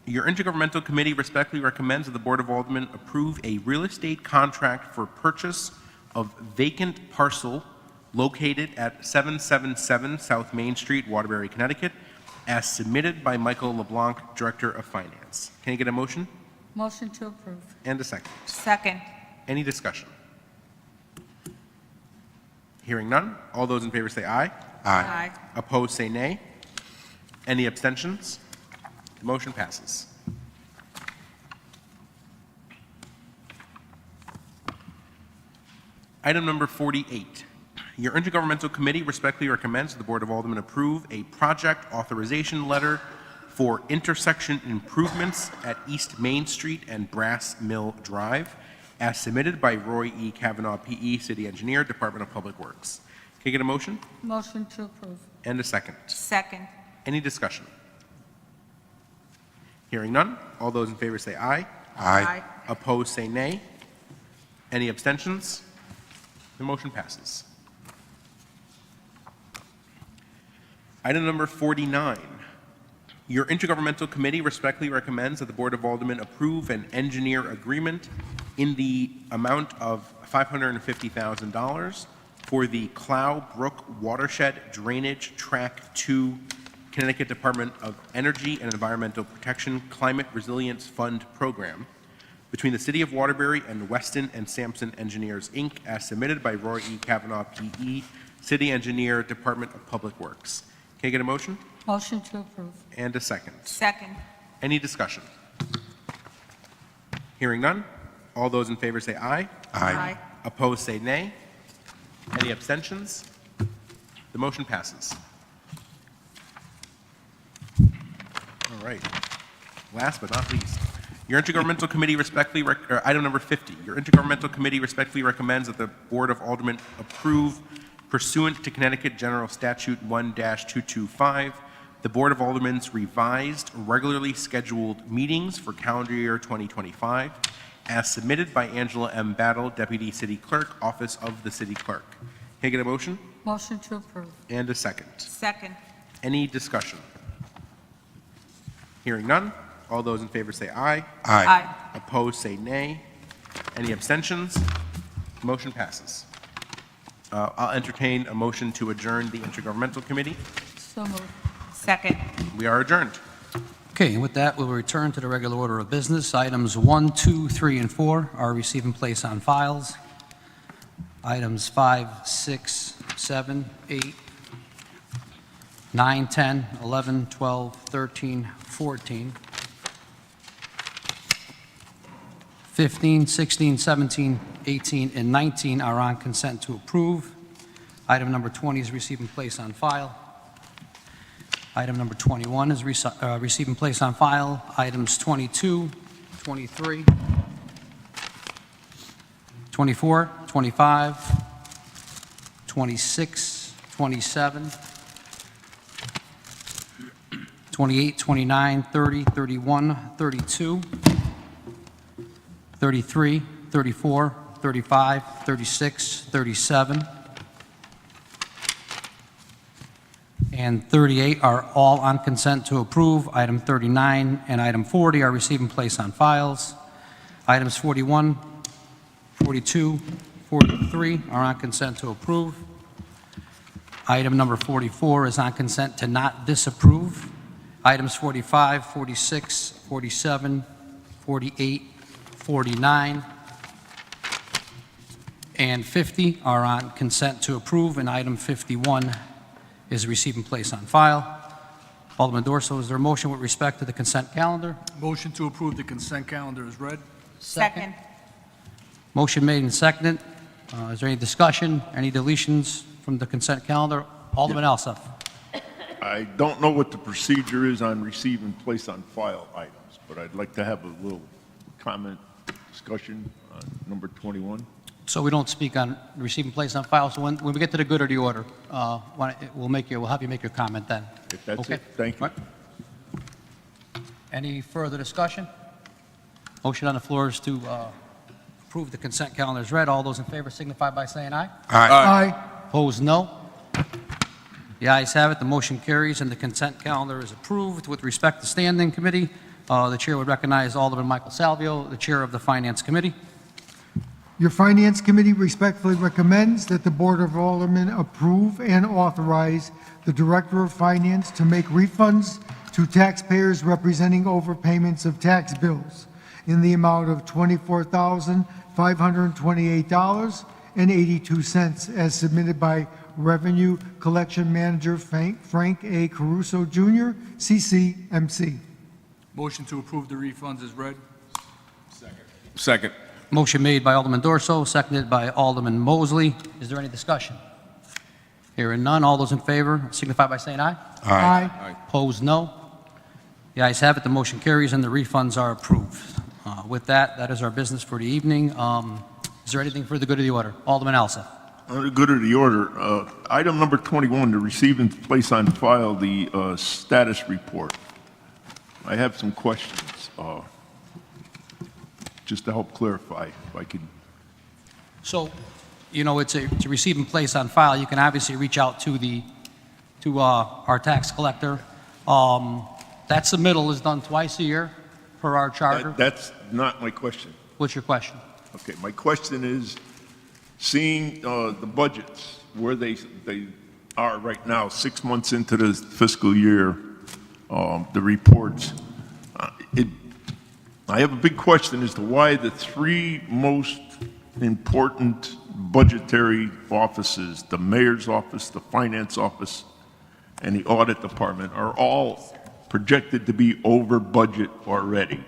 Your intergovernmental committee respectfully recommends that the Board of Aldermen approve a real estate contract for purchase of vacant parcel located at 777 South Main Street, Waterbury, Connecticut, as submitted by Michael LeBlanc, Director of Finance. Can I get a motion? Motion to approve. And a second. Second. Any discussion? Hearing none, all those in favor say aye. Aye. Opposed, say nay. Any abstentions? The motion passes. Item number 48. Your intergovernmental committee respectfully recommends that the Board of Aldermen approve a project authorization letter for intersection improvements at East Main Street and Brass Mill Drive, as submitted by Roy E. Kavanaugh, P.E., City Engineer, Department of Public Works. Can I get a motion? Motion to approve. And a second. Second. Any discussion? Hearing none. All those in favor say aye. Aye. Opposed, say nay. Any abstentions? The motion passes. Item number 49. Your intergovernmental committee respectfully recommends that the Board of Aldermen approve an engineer agreement in the amount of $550,000 for the Clough Brook Watershed Drainage Track 2 Connecticut Department of Energy and Environmental Protection Climate Resilience Fund Program between the City of Waterbury and Weston and Sampson Engineers, Inc., as submitted by Roy E. Kavanaugh, P.E., City Engineer, Department of Public Works. Can I get a motion? Motion to approve. And a second. Second. Any discussion? Hearing none. All those in favor say aye. Aye. Opposed, say nay. Any abstentions? The motion passes. All right. Last but not least, your intergovernmental committee respectfully, item number 50, your intergovernmental committee respectfully recommends that the Board of Aldermen approve, pursuant to Connecticut General Statute 1-225, the Board of Aldermen's revised, regularly scheduled meetings for calendar year 2025, as submitted by Angela M. Battle, Deputy City Clerk, Office of the City Clerk. Can I get a motion? Motion to approve. And a second. Second. Any discussion? Hearing none. All those in favor say aye. Aye. Opposed, say nay. Any abstentions? Motion passes. I'll entertain a motion to adjourn the Intergovernmental Committee. So moved. Second. We are adjourned. Okay, and with that, we'll return to the regular order of business. Items 1, 2, 3, and 4 are receive and place on files. Items 5, 6, 7, 8, 9, 10, 11, 12, 13, 14, 15, 16, 17, 18, and 19 are on consent to approve. Item number 20 is receive and place on file. Item number 21 is receive and place on file. Items 22, 23, 24, 25, 26, 27, 28, 29, 30, 31, 32, 33, 34, 35, 36, 37, and 38 are all on consent to approve. Item 39 and item 40 are receive and place on files. Items 41, 42, 43 are on consent to approve. Item number 44 is on consent to not disapprove. Items 45, 46, 47, 48, 49, and 50 are on consent to approve, and item 51 is receive and place on file. Alderman Dorso, is there a motion with respect to the consent calendar? Motion to approve the consent calendar is read. Second. Motion made and seconded. Is there any discussion, any deletions from the consent calendar? Alderman Alsop. I don't know what the procedure is on receive and place on file items, but I'd like to have a little comment, discussion on number 21. So we don't speak on receive and place on file. So when we get to the good of the order, we'll have you make your comment then. If that's Okay. it, thank you. Right. Any further discussion? Motion on the floor is to approve the consent calendar as read. All those in favor signify by saying aye. Aye. Opposed, no. The ayes have it. The motion carries, and the consent calendar is approved. With respect to standing committee, the chair would recognize Alderman Michael Salvio, the chair of the Finance Committee. Your Finance Committee respectfully recommends that the Board of Aldermen approve and authorize the Director of Finance to make refunds to taxpayers representing overpayments of tax bills in the amount of $24,528.82 as submitted by Revenue Collection Manager Frank A. Caruso Jr., CCMC. Motion to approve the refunds is read. Second. Motion made by Alderman Dorso, seconded by Alderman Mosley. Is there any discussion? Hearing none, all those in favor signify by saying aye. Aye. Opposed, no. The ayes have it, the motion carries, and the refunds are approved. With that, that is our business for the evening. Is there anything for the good of the order? Alderman Alsa. Under the good of the order, item number 21, to receive and place on file the status report. I have some questions, just to help clarify, if I could. So, you know, it's to receive and place on file. You can obviously reach out to our tax collector. That submittal is done twice a year per our charter. That's not my question. What's your question? Okay, my question is, seeing the budgets, where they are right now, 6 months into the fiscal year, the reports, I have a big question as to why the three most important budgetary offices, the mayor's office, the finance office, and the audit department, are all projected to be over budget already.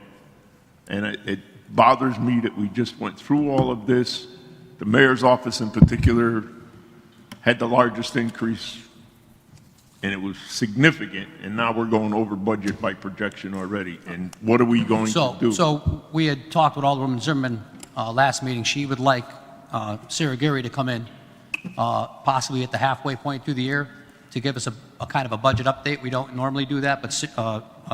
And it bothers me that we just went through all of this. The mayor's office in particular had the largest increase, and it was significant, and now we're going over budget by projection already. And what are we going to do? So we had talked with Alderwoman Zimmerman last meeting. She would like Sarah Gary to come in possibly at the halfway point through the year to give us a kind of a budget update. We don't normally do that, but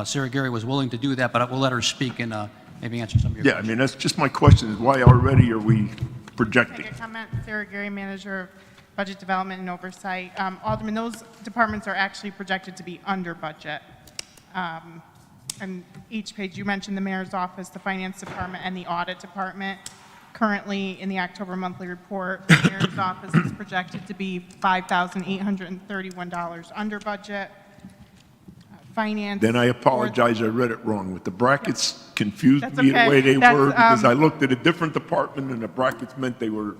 Sarah Gary was willing to do that, but we'll let her speak and maybe answer some of your questions. Yeah, I mean, that's just my question, is why already are we projecting? Make a comment, Sarah Gary, Manager of Budget Development and Oversight. Alderman, those departments are actually projected to be under budget. And each page, you mentioned the Mayor's Office, the Finance Department, and the Audit Department. Currently, in the October monthly report, the Mayor's Office is projected to be $5,831 under budget. Finance. Then I apologize, I read it wrong. With the brackets confused That's me the okay. way they That's, were, because I looked at a different department and the brackets meant they were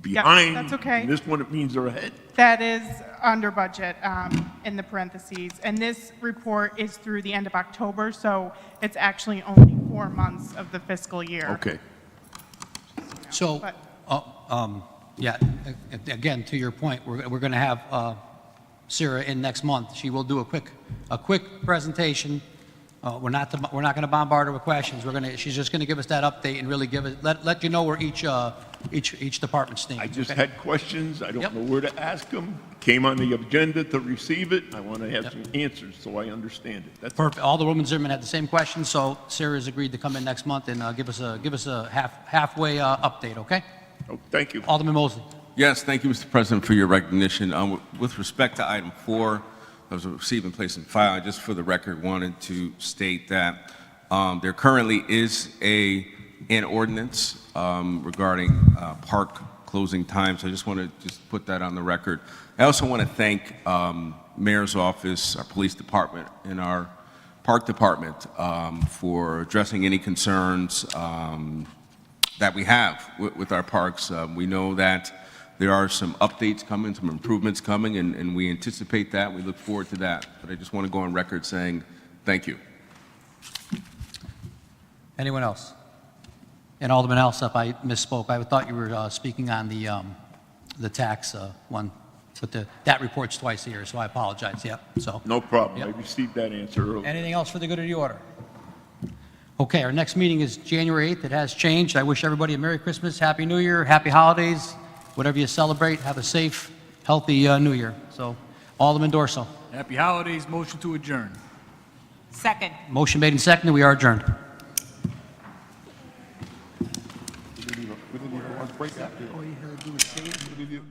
behind. that's okay. And this one, it means they're ahead. That is under budget in the parentheses. And this report is through the end of October, so it's actually only 4 months of the fiscal year. Okay. So, yeah, again, to your point, we're going to have Sarah in next month. She will do a quick presentation. We're not going to bombard her with questions. She's just going to give us that update and really let you know where each department stands. I just okay? had questions. I don't know where to ask them. Came on the agenda to receive it. I want to have some answers so I understand it. That's Perfect. Alderwoman Zimmerman had the same question, so Sarah has agreed to come in next month and give us a halfway update. Okay? Oh, thank you. Alderman Mosley. Yes, thank you, Mr. President, for your recognition. With respect to item 4, I was receiving, place, and file. I just for the record wanted to state that there currently is an ordinance regarding park closing times. I just want to put that on the record. I also want to thank Mayor's Office, our Police Department, and our Park Department for addressing any concerns that we have with our parks. We know that there are some updates coming, some improvements coming, and we anticipate that. We look forward to that. But I just want to go on record saying thank you. Anyone else? And Alderman Alsop, I misspoke. I thought you were speaking on the tax one, but that report's twice a year, so I apologize. Yep. So no problem. I received that answer earlier. anything else for the good of the order? Okay, our next meeting is January 8th. It has changed. I wish everybody a Merry Christmas, Happy New Year, Happy Holidays. Whatever you celebrate, have a safe, healthy New Year. So, Alderman Dorso. Happy holidays. Motion to adjourn. Second. Motion made and seconded. We are adjourned. We didn't even break after. All you had to do was say it.